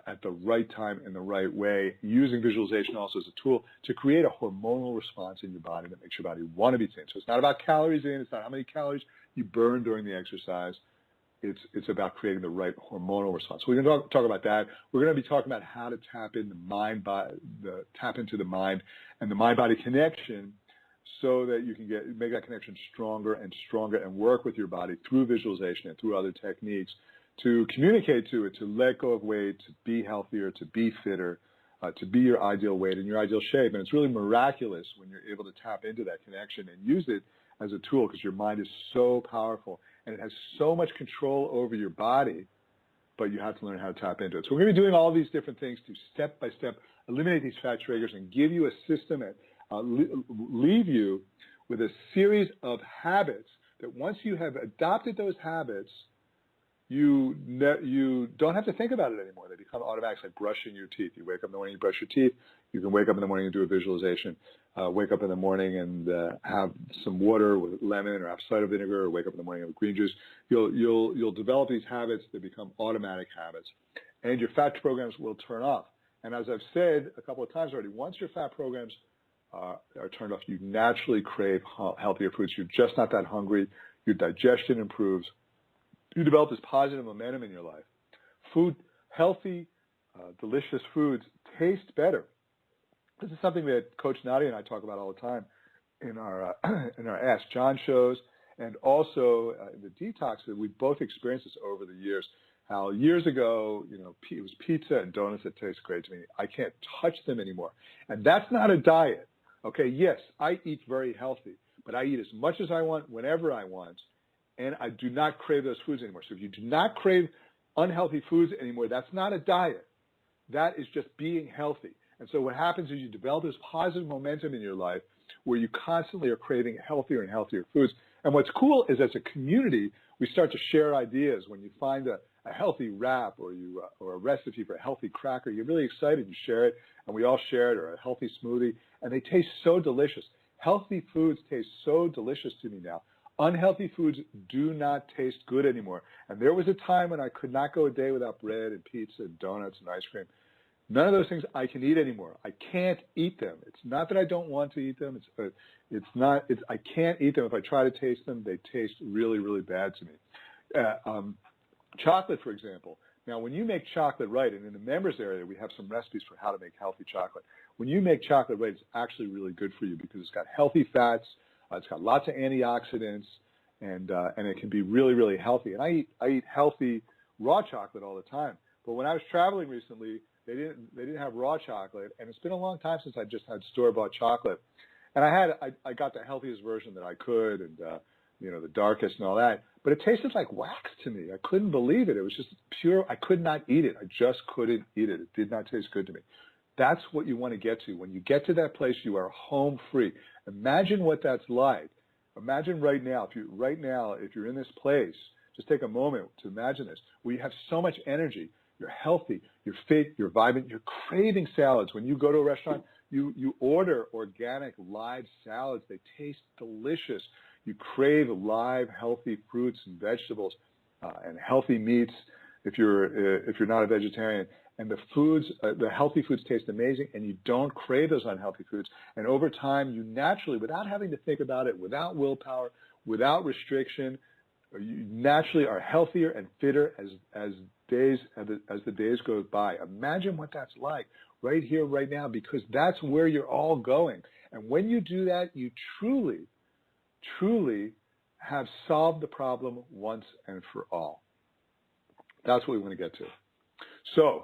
At the right time in the right way, using visualization also as a tool to create a hormonal response in your body that makes your body want to be thin. So it's not about calories in, it's not how many calories you burn during the exercise. It's about creating the right hormonal response. So we're going to talk about that. We're going to be talking about how to tap into the mind and the mind-body connection, so that you can make that connection stronger and stronger and work with your body through visualization and through other techniques to communicate to it, to let go of weight, to be healthier, to be fitter, to be your ideal weight and your ideal shape. And it's really miraculous when you're able to tap into that connection and use it as a tool, because your mind is so powerful and it has so much control over your body, but you have to learn how to tap into it. So we're going to be doing all these different things to step by step eliminate these fat triggers and give you a system, leave you with a series of habits that once you have adopted those habits, you don't have to think about it anymore. They become automatic, like brushing your teeth. You wake up in the morning, you brush your teeth. You can wake up in the morning and do a visualization. Wake up in the morning and have some water with lemon or apple cider vinegar, or wake up in the morning and have green juice. You'll develop these habits that become automatic habits, and your fat programs will turn off. And as I've said a couple of times already, once your fat programs are turned off, you naturally crave healthier foods. You're just not that hungry. Your digestion improves. You develop this positive momentum in your life. Food, healthy, delicious foods taste better. This is something that Coach Nadia and I talk about all the time in our Ask John shows, and also in the detox that we both experienced this over the years. How years ago, it was pizza and donuts that taste great to me. I can't touch them anymore. And that's not a diet. Okay, yes, I eat very healthy, but I eat as much as I want, whenever I want, and I do not crave those foods anymore. So if you do not crave unhealthy foods anymore, that's not a diet. That is just being healthy. And so what happens is you develop this positive momentum in your life where you constantly are craving healthier and healthier foods. And what's cool is as a community, we start to share ideas. When you find a healthy wrap or a recipe for a healthy cracker, you're really excited, you share it, and we all share it, or a healthy smoothie, and they taste so delicious. Healthy foods taste so delicious to me now. Unhealthy foods do not taste good anymore. And there was a time when I could not go a day without bread and pizza and donuts and ice cream. None of those things I can eat anymore. I can't eat them. It's not that I don't want to eat them. I can't eat them. If I try to taste them, they taste really, really bad to me. Chocolate, for example. Now, when you make chocolate right, and in the members area, we have some recipes for how to make healthy chocolate. When you make chocolate right, it's actually really good for you because it's got healthy fats, it's got lots of antioxidants, and it can be really, really healthy. And I eat healthy raw chocolate all the time. But when I was traveling recently, they didn't have raw chocolate, and it's been a long time since I just had store-bought chocolate. And I got the healthiest version that I could, and the darkest and all that. But it tasted like wax to me. I couldn't believe it. It was just pure. I could not eat it. I just couldn't eat it. It did not taste good to me. That's what you want to get to. When you get to that place, you are home free. Imagine what that's like. Imagine right now, if you're in this place, just take a moment to imagine this, where you have so much energy. You're healthy, you're fit, you're vibrant, you're craving salads. When you go to a restaurant, you order organic live salads. They taste delicious. You crave live, healthy fruits and vegetables and healthy meats if you're not a vegetarian. And the healthy foods taste amazing, and you don't crave those unhealthy foods. And over time, you naturally, without having to think about it, without willpower, without restriction, you naturally are healthier and fitter as the days go by. Imagine what that's like right here, right now, because that's where you're all going. And when you do that, you truly, truly have solved the problem once and for all. That's what we want to get to. So,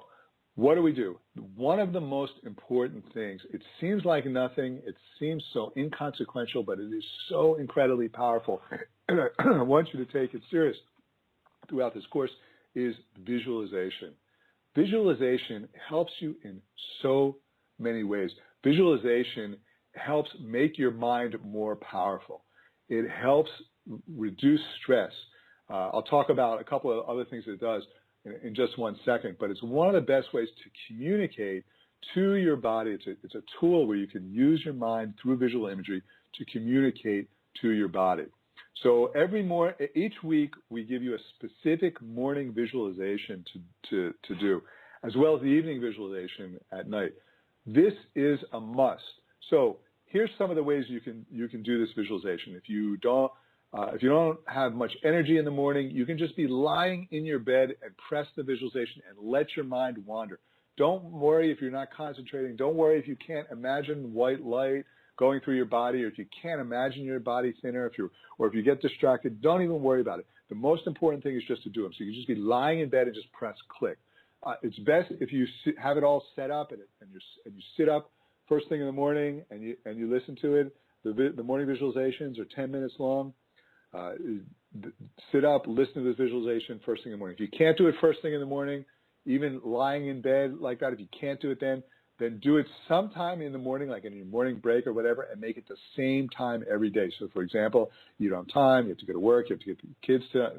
what do? One of the most important things, it seems like nothing, it seems so inconsequential, but it is so incredibly powerful, and I want you to take it serious throughout this course, is visualization. Visualization helps you in so many ways. Visualization helps make your mind more powerful. It helps reduce stress. I'll talk about a couple of other things it does in just 1 second, but it's one of the best ways to communicate to your body. It's a tool where you can use your mind through visual imagery to communicate to your body. So each week, we give you a specific morning visualization to do, as well as the evening visualization at night. This is a must. So here's some of the ways you can do this visualization. If you don't have much energy in the morning, you can just be lying in your bed and press the visualization and let your mind wander. Don't worry if you're not concentrating. Don't worry if you can't imagine white light going through your body, or if you can't imagine your body thinner, or if you get distracted. Don't even worry about it. The most important thing is just to do them. So you can just be lying in bed and just press click. It's best if you have it all set up and you sit up first thing in the morning and you listen to it. The morning visualizations are 10 minutes long. Sit up, listen to the visualization first thing in the morning. If you can't do it first thing in the morning, even lying in bed like that, if you can't do it then then do it sometime in the morning, like in your morning break or whatever, and make it the same time every day. So, for example, you don't have time, you have to go to work, you have to get the kids to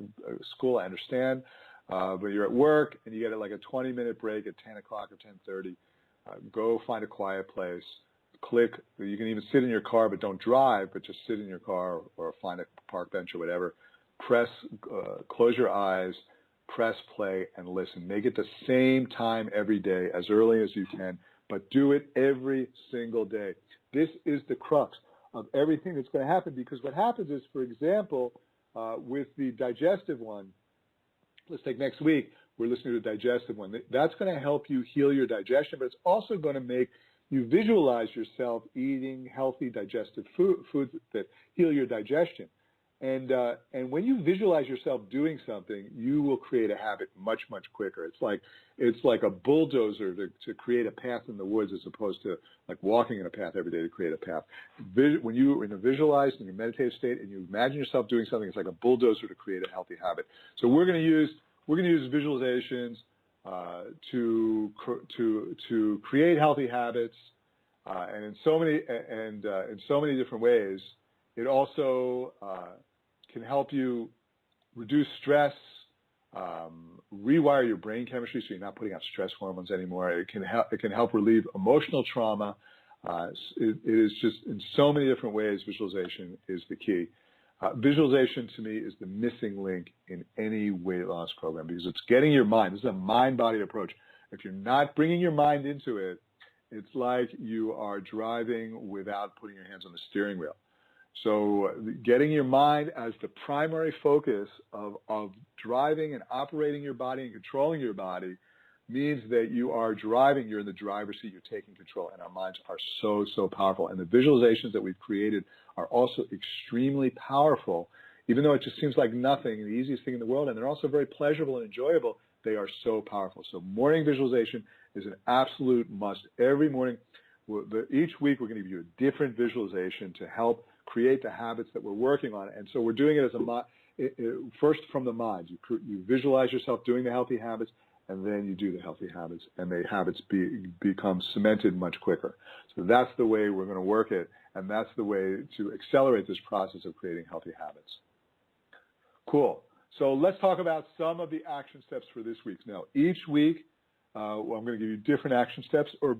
school, I understand, but you're at work and you get like a 20-minute break at 10 o'clock or 10:30. Go find a quiet place, click. You can even sit in your car, but don't drive, but just sit in your car or find a park bench or whatever. Press, close your eyes, press play, and listen. Make it the same time every day, as early as you can, but do it every single day. This is the crux of everything that's going to happen, because what happens is, for example, with the digestive one, let's take next week, we're listening to the digestive one. That's going to help you heal your digestion, but it's also going to make you visualize yourself eating healthy digestive foods that heal your digestion. And when you visualize yourself doing something, you will create a habit much, much quicker. It's like a bulldozer to create a path in the woods, as opposed to like walking in a path every day to create a path. When you're in a visualized and meditative state and you imagine yourself doing something, it's like a bulldozer to create a healthy habit. So we're going to use visualizations to create healthy habits, and in so many different ways. It also can help you reduce stress, rewire your brain chemistry so you're not putting out stress hormones anymore. It can help relieve emotional trauma. It is just in so many different ways. Visualization is the key. Visualization to me is the missing link in any weight loss program, because it's getting your mind. This is a mind-body approach. If you're not bringing your mind into it, it's like you are driving without putting your hands on the steering wheel. So getting your mind as the primary focus of driving and operating your body and controlling your body means that you are driving, you're in the driver's seat, you're taking control, and our minds are so, so powerful. And the visualizations that we've created are also extremely powerful, even though it just seems like nothing, the easiest thing in the world, and they're also very pleasurable and enjoyable. They are so powerful. So morning visualization is an absolute must. Every morning, each week, we're going to give you a different visualization to help create the habits that we're working on. And so we're doing it as first from the mind. You visualize yourself doing the healthy habits, and then you do the healthy habits, and the habits become cemented much quicker. So that's the way we're going to work it, and that's the way to accelerate this process of creating healthy habits. Cool. So let's talk about some of the action steps for this week. Now, each week, I'm going to give you different action steps, or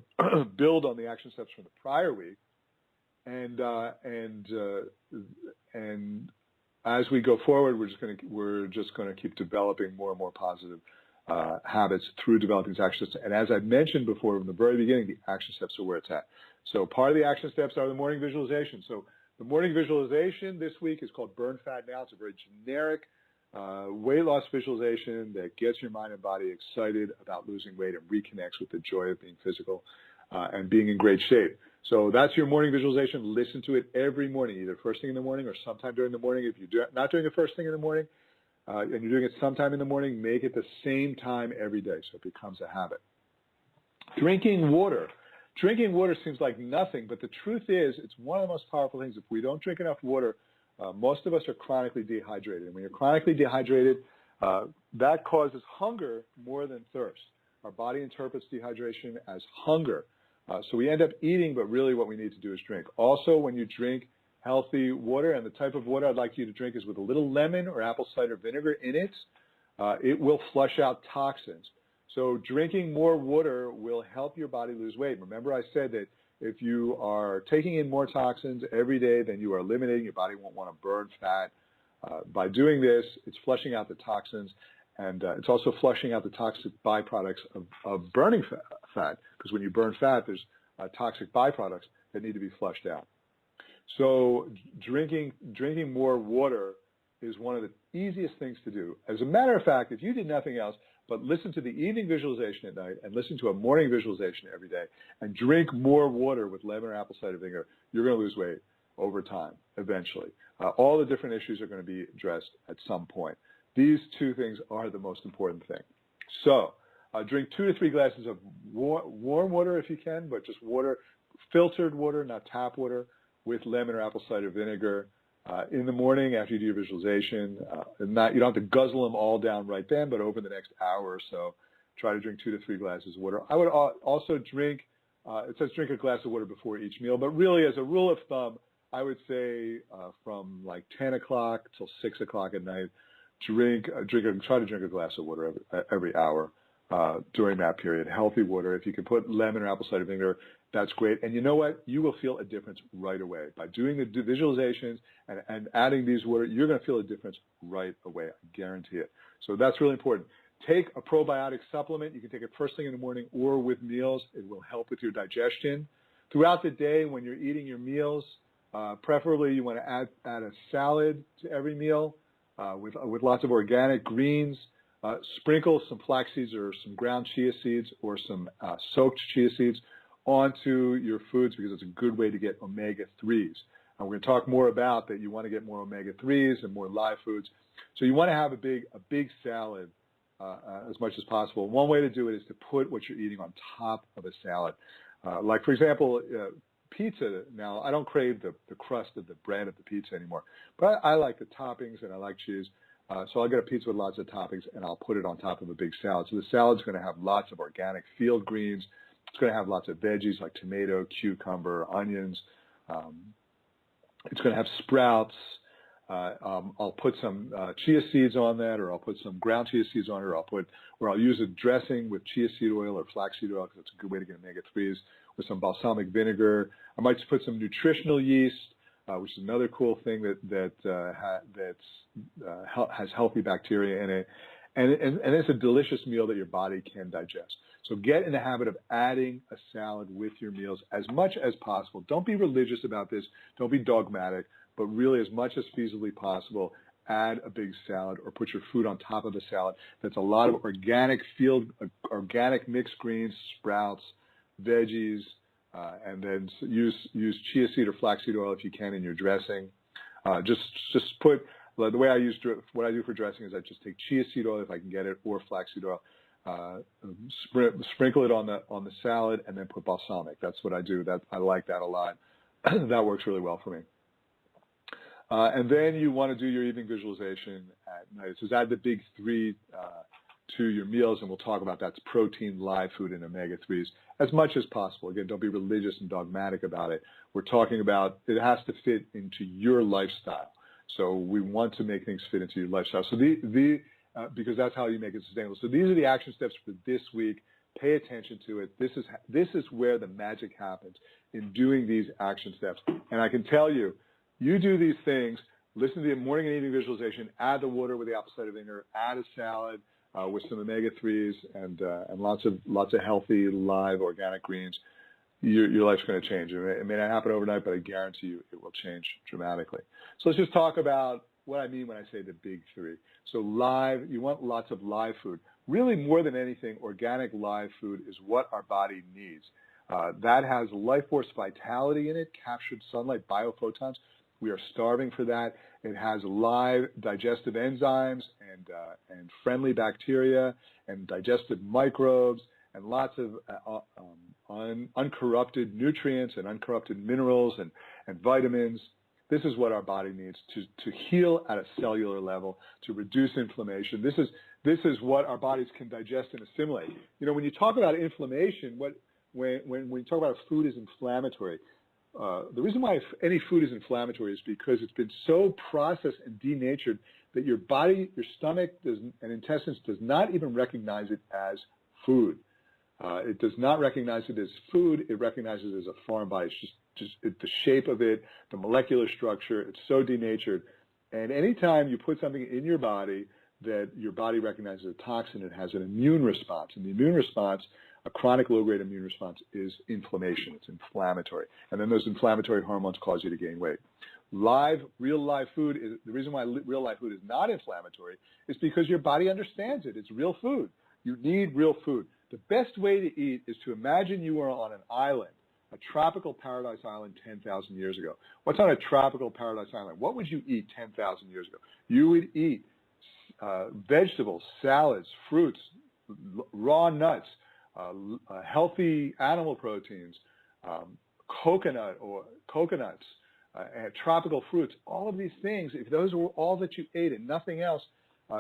build on the action steps from the prior week. And as we go forward, we're just going to keep developing more and more positive habits through developing these action steps. And as I mentioned before from the very beginning, the action steps are where it's at. So part of the action steps are the morning visualization. So the morning visualization this week is called Burn Fat Now. It's a very generic weight loss visualization that gets your mind and body excited about losing weight and reconnects with the joy of being physical and being in great shape. So that's your morning visualization. Listen to it every morning, either first thing in the morning or sometime during the morning. If you're not doing it first thing in the morning and you're doing it sometime in the morning, make it the same time every day so it becomes a habit. Drinking water. Drinking water seems like nothing, but the truth is it's one of the most powerful things. If we don't drink enough water, most of us are chronically dehydrated. And when you're chronically dehydrated, that causes hunger more than thirst. Our body interprets dehydration as hunger. So we end up eating, but really what we need to do is drink. Also, when you drink healthy water, and the type of water I'd like you to drink is with a little lemon or apple cider vinegar in it, it will flush out toxins. So drinking more water will help your body lose weight. Remember I said that if you are taking in more toxins every day than you are eliminating, your body won't want to burn fat. By doing this, it's flushing out the toxins, and it's also flushing out the toxic byproducts of burning fat, because when you burn fat, there's toxic byproducts that need to be flushed out. So drinking more water is one of the easiest things to do. As a matter of fact, if you did nothing else but listen to the evening visualization at night and listen to a morning visualization every day and drink more water with lemon or apple cider vinegar, you're going to lose weight over time, eventually. All the different issues are going to be addressed at some point. These two things are the most important thing. So drink 2 to 3 glasses of warm water if you can, but just water, filtered water, not tap water, with lemon or apple cider vinegar in the morning after you do your visualization. You don't have to guzzle them all down right then, but over the next hour or so, try to drink 2 to 3 glasses of water. I would also drink it says drink a glass of water before each meal, but really as a rule of thumb, I would say from like 10 o'clock till 6 o'clock at night, try to drink a glass of water every hour during that period. Healthy water. If you can put lemon or apple cider vinegar, that's great. And you know what? You will feel a difference right away. By doing the visualizations and adding these water, you're going to feel a difference right away. I guarantee it. So that's really important. Take a probiotic supplement. You can take it first thing in the morning or with meals. It will help with your digestion. Throughout the day, when you're eating your meals, preferably you want to add a salad to every meal with lots of organic greens. Sprinkle some flax seeds or some ground chia seeds or some soaked chia seeds onto your foods because it's a good way to get omega-3s. And we're going to talk more about that. You want to get more omega-3s and more live foods. So you want to have a big salad as much as possible. One way to do it is to put what you're eating on top of a salad. Like, for example, pizza. Now, I don't crave the crust of the bread of the pizza anymore, but I like the toppings and I like cheese. So I'll get a pizza with lots of toppings and I'll put it on top of a big salad. So the salad's going to have lots of organic field greens. It's going to have lots of veggies like tomato, cucumber, onions. It's going to have sprouts. I'll put some chia seeds on that, or I'll put some ground chia seeds on it, or I'll use a dressing with chia seed oil or flaxseed oil because it's a good way to get omega-3s, with some balsamic vinegar. I might just put some nutritional yeast, which is another cool thing that has healthy bacteria in it. And it's a delicious meal that your body can digest. So get in the habit of adding a salad with your meals as much as possible. Don't be religious about this. Don't be dogmatic, but really as much as feasibly possible, add a big salad or put your food on top of a salad. That's a lot of organic mixed greens, sprouts, veggies, and then use chia seed or flaxseed oil if you can in your dressing. Just put, the way what I do for dressing is I just take chia seed oil if I can get it, or flaxseed oil. Sprinkle it on the salad and then put balsamic. That's what I do. I like that a lot. That works really well for me. And then you want to do your evening visualization at night. It says add the big 3 to your meals, and we'll talk about that's protein, live food, and omega-3s as much as possible. Again, don't be religious and dogmatic about it. We're talking about it has to fit into your lifestyle. So we want to make things fit into your lifestyle. So because that's how you make it sustainable. So these are the action steps for this week. Pay attention to it. This is where the magic happens, in doing these action steps. And I can tell you, you do these things, listen to the morning and evening visualization, add the water with the apple cider vinegar, add a salad with some omega-3s and lots of healthy, live, organic greens. Your life's going to change. It may not happen overnight, but I guarantee you it will change dramatically. So let's just talk about what I mean when I say the big 3. So live, you want lots of live food. Really, more than anything, organic live food is what our body needs. That has life force vitality in it, captured sunlight, biophotons. We are starving for that. It has live digestive enzymes and friendly bacteria and digestive microbes and lots of uncorrupted nutrients and uncorrupted minerals and vitamins. This is what our body needs to heal at a cellular level, to reduce inflammation. This is what our bodies can digest and assimilate. You know, when you talk about inflammation, when you talk about food is inflammatory, the reason why any food is inflammatory is because it's been so processed and denatured that your body, your stomach and intestines does not even recognize it as food. It does not recognize it as food. It recognizes it as a foreign body. It's just the shape of it, the molecular structure. It's so denatured. And anytime you put something in your body that your body recognizes a toxin, it has an immune response. And the immune response, a chronic low-grade immune response, is inflammation. It's inflammatory. And then those inflammatory hormones cause you to gain weight. Real live food, the reason why real live food is not inflammatory is because your body understands it. It's real food. You need real food. The best way to eat is to imagine you are on an island, a tropical paradise island 10,000 years ago. What's on a tropical paradise island? What would you eat 10,000 years ago? You would eat vegetables, salads, fruits, raw nuts, healthy animal proteins, coconuts, tropical fruits. All of these things, if those were all that you ate and nothing else,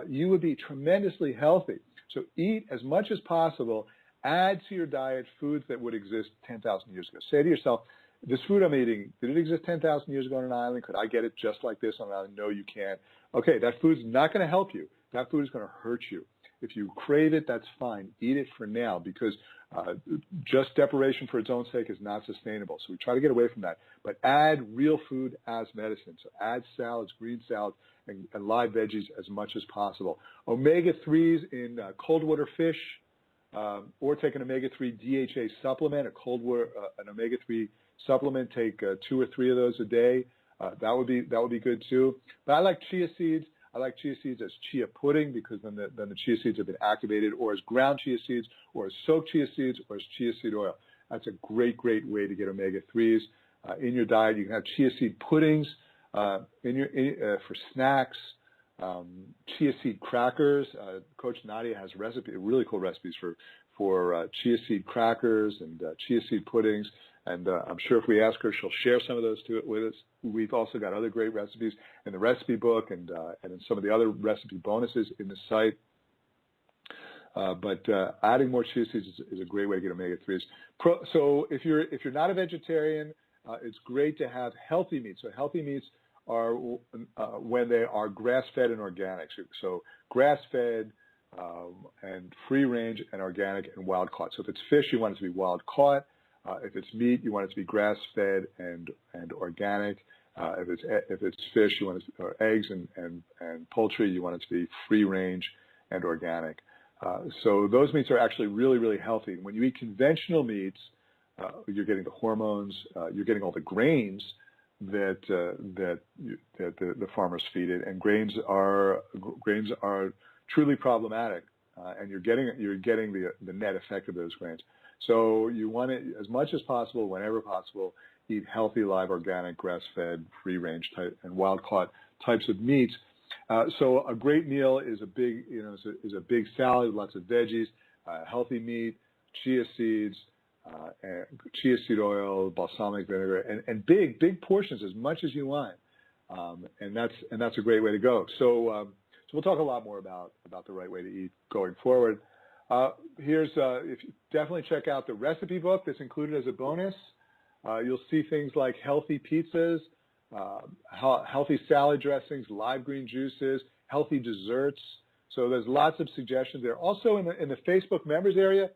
you would be tremendously healthy. So eat as much as possible Add to your diet foods that would exist 10,000 years ago. Say to yourself, this food I'm eating, did it exist 10,000 years ago on an island? Could I get it just like this on an island? No, you can't. Okay, that food's not going to help you. That food is going to hurt you. If you crave it, that's fine. Eat it for now, because just deprivation for its own sake is not sustainable. So we try to get away from that. But add real food as medicine. So add salads, green salads, and live veggies as much as possible. Omega-3s in cold water fish, or take an omega-3 DHA supplement, an omega-3 supplement. Take 2 or 3 of those a day. That would be good too. But I like chia seeds. I like chia seeds as chia pudding, because then the chia seeds have been activated, or as ground chia seeds, or as soaked chia seeds, or as chia seed oil. That's a great way to get omega-3s in your diet. You can have chia seed puddings for snacks. Chia seed crackers. Coach Nadia has really cool recipes for chia seed crackers and chia seed puddings. And I'm sure if we ask her, she'll share some of those with us. We've also got other great recipes in the recipe book and in some of the other recipe bonuses in the site. But adding more chia seeds is a great way to get omega-3s. So if you're not a vegetarian, it's great to have healthy meats. So healthy meats are when they are grass-fed and organic. So grass-fed and free-range and organic and wild-caught. So if it's fish, you want it to be wild-caught. If it's meat, you want it to be grass-fed and organic. If it's fish, you want it to, or eggs and poultry, you want it to be free-range and organic. So those meats are actually really healthy. When you eat conventional meats, you're getting the hormones, you're getting all the grains that the farmers feed it, and grains are truly problematic, and you're getting the net effect of those grains. So you want to, as much as possible, whenever possible, eat healthy, live, organic, grass-fed, free-range type and wild-caught types of meats. So a great meal is a big salad with lots of veggies, healthy meat, chia seeds, and chia seed oil, balsamic vinegar, and big portions, as much as you want. And that's a great way to go. So we'll talk a lot more about the right way to eat going forward. If you definitely check out the recipe book that's included as a bonus. You'll see things like healthy pizzas, healthy salad dressings, live green juices, healthy desserts. So there's lots of suggestions there. Also in the Facebook members area,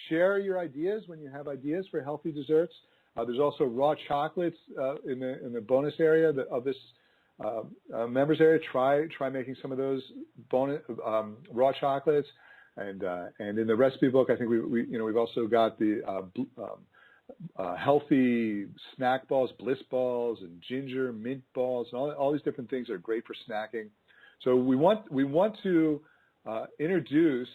share your ideas when you have ideas for healthy desserts. There's also raw chocolates in the bonus area of this members area. Try making some of those bonus raw chocolates. And in the recipe book, I think we've also got the healthy snack balls, bliss balls, and ginger mint balls, and all these different things are great for snacking. So we want to introduce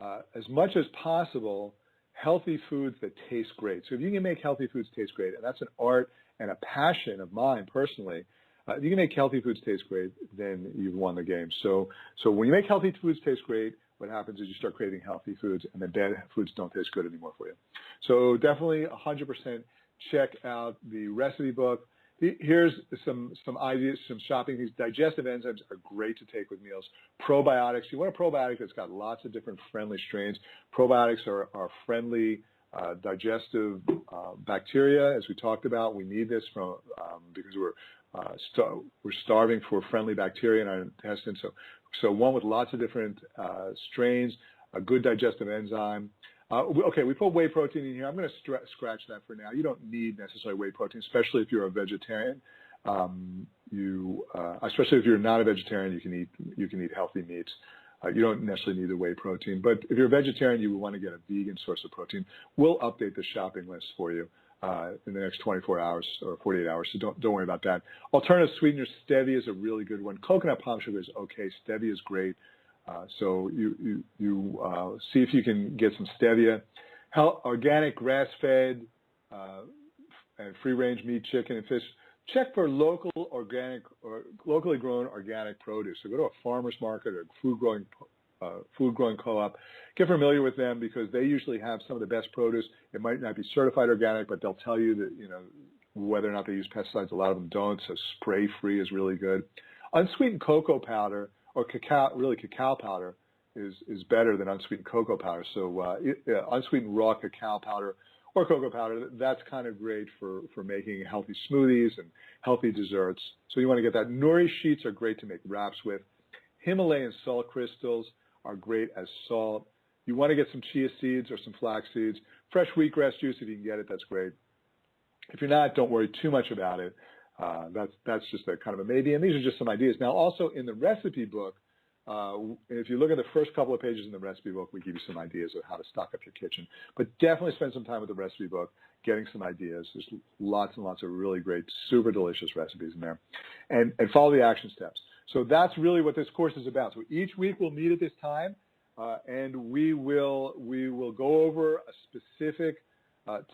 as much as possible healthy foods that taste great. So if you can make healthy foods taste great, and that's an art and a passion of mine personally, if you can make healthy foods taste great, then you've won the game. So when you make healthy foods taste great, what happens is you start craving healthy foods, and then bad foods don't taste good anymore for you. So definitely 100% check out the recipe book. Here's some ideas, some shopping. These digestive enzymes are great to take with meals. Probiotics. You want a probiotic that's got lots of different friendly strains. Probiotics are friendly digestive bacteria, as we talked about. We need this because we're starving for friendly bacteria in our intestines. So one with lots of different strains, a good digestive enzyme. Okay, we put whey protein in here. I'm going to scratch that for now. You don't need necessarily whey protein, especially if you're a vegetarian. Especially if you're not a vegetarian, you can eat healthy meats. You don't necessarily need the whey protein. But if you're a vegetarian, you would want to get a vegan source of protein. We'll update the shopping list for you in the next 24 hours or 48 hours, so don't worry about that. Alternative sweeteners, stevia is a really good one. Coconut palm sugar is okay. Stevia is great. So you see if you can get some stevia. Organic, grass-fed, and free-range meat, chicken, and fish. Check for local organic or locally grown organic produce. So go to a farmer's market or food growing co-op. Get familiar with them because they usually have some of the best produce. It might not be certified organic, but they'll tell you that whether or not they use pesticides. A lot of them don't. So spray-free is really good. Unsweetened cocoa powder or cacao powder is better than unsweetened cocoa powder. So unsweetened raw cacao powder or cocoa powder, that's kind of great for making healthy smoothies and healthy desserts. So you want to get that. Nori sheets are great to make wraps with. Himalayan salt crystals are great as salt. You want to get some chia seeds or some flax seeds. Fresh wheatgrass juice, if you can get it, that's great. If you're not, don't worry too much about it. That's just a kind of a maybe. And these are just some ideas. Now, also in the recipe book, if you look at the first couple of pages in the recipe book, we give you some ideas of how to stock up your kitchen. But definitely spend some time with the recipe book, getting some ideas. There's lots and lots of really great, super delicious recipes in there. And follow the action steps. So that's really what this course is about. So each week we'll meet at this time, and we will go over a specific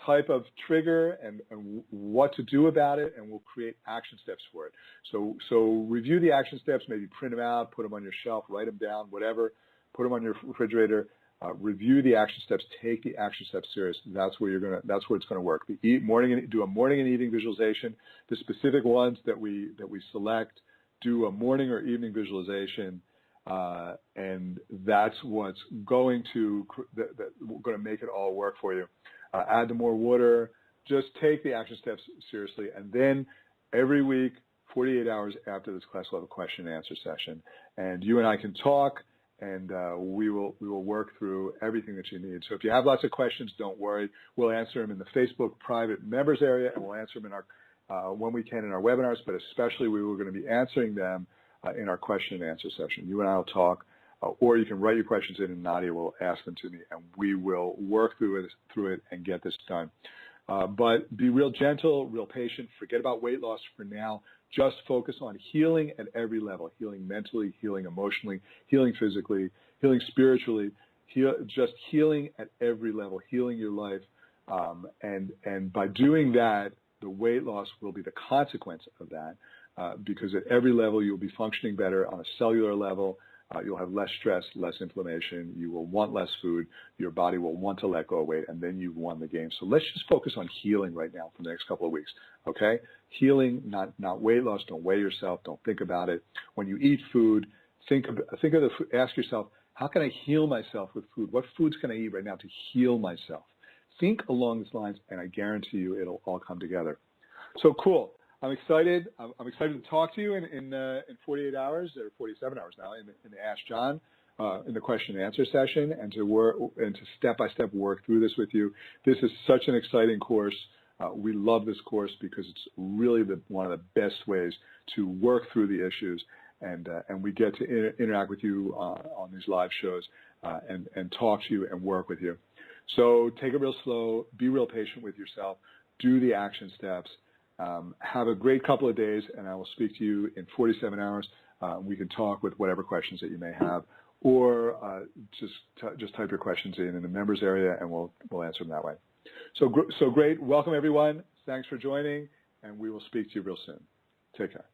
type of trigger and what to do about it, and we'll create action steps for it. So review the action steps, maybe print them out, put them on your shelf, write them down, whatever, put them on your refrigerator. Review the action steps, take the action steps serious. That's where it's going to work. Do a morning and evening visualization. The specific ones that we select, do a morning or evening visualization, and that's what's going to make it all work for you. Add the more water. Just take the action steps seriously, and then every week, 48 hours after this class, we'll have a question and answer session, and you and I can talk, and we will work through everything that you need. So if you have lots of questions, don't worry. We'll answer them in the Facebook private members area, and we'll answer them in our when we can in our webinars, but especially we were going to be answering them in our question and answer session. You and I will talk, or you can write your questions in, and Nadia will ask them to me, and we will work through it and get this done. But be real gentle, real patient. Forget about weight loss for now. Just focus on healing at every level, healing mentally, healing emotionally, healing physically, healing spiritually, just healing at every level, healing your life. And by doing that, the weight loss will be the consequence of that, because at every level you'll be functioning better on a cellular level. You'll have less stress, less inflammation. You will want less food. Your body will want to let go of weight, and then you've won the game. So let's just focus on healing right now for the next couple of weeks, okay? Healing, not weight loss. Don't weigh yourself. Don't think about it. When you eat food, ask yourself, how can I heal myself with food? What foods can I eat right now to heal myself? Think along these lines, and I guarantee you it'll all come together. So cool. I'm excited. I'm excited to talk to you in 48 hours or 47 hours now in the Ask John, in the question and answer session, and to step-by-step work through this with you. This is such an exciting course. We love this course because it's really one of the best ways to work through the issues, and we get to interact with you on these live shows and talk to you and work with you. So take it real slow, be real patient with yourself, do the action steps, have a great couple of days, and I will speak to you in 47 hours. We can talk with whatever questions that you may have, or just type your questions in the members area, and we'll answer them that way. So great. Welcome, everyone. Thanks for joining, and we will speak to you real soon. Take care.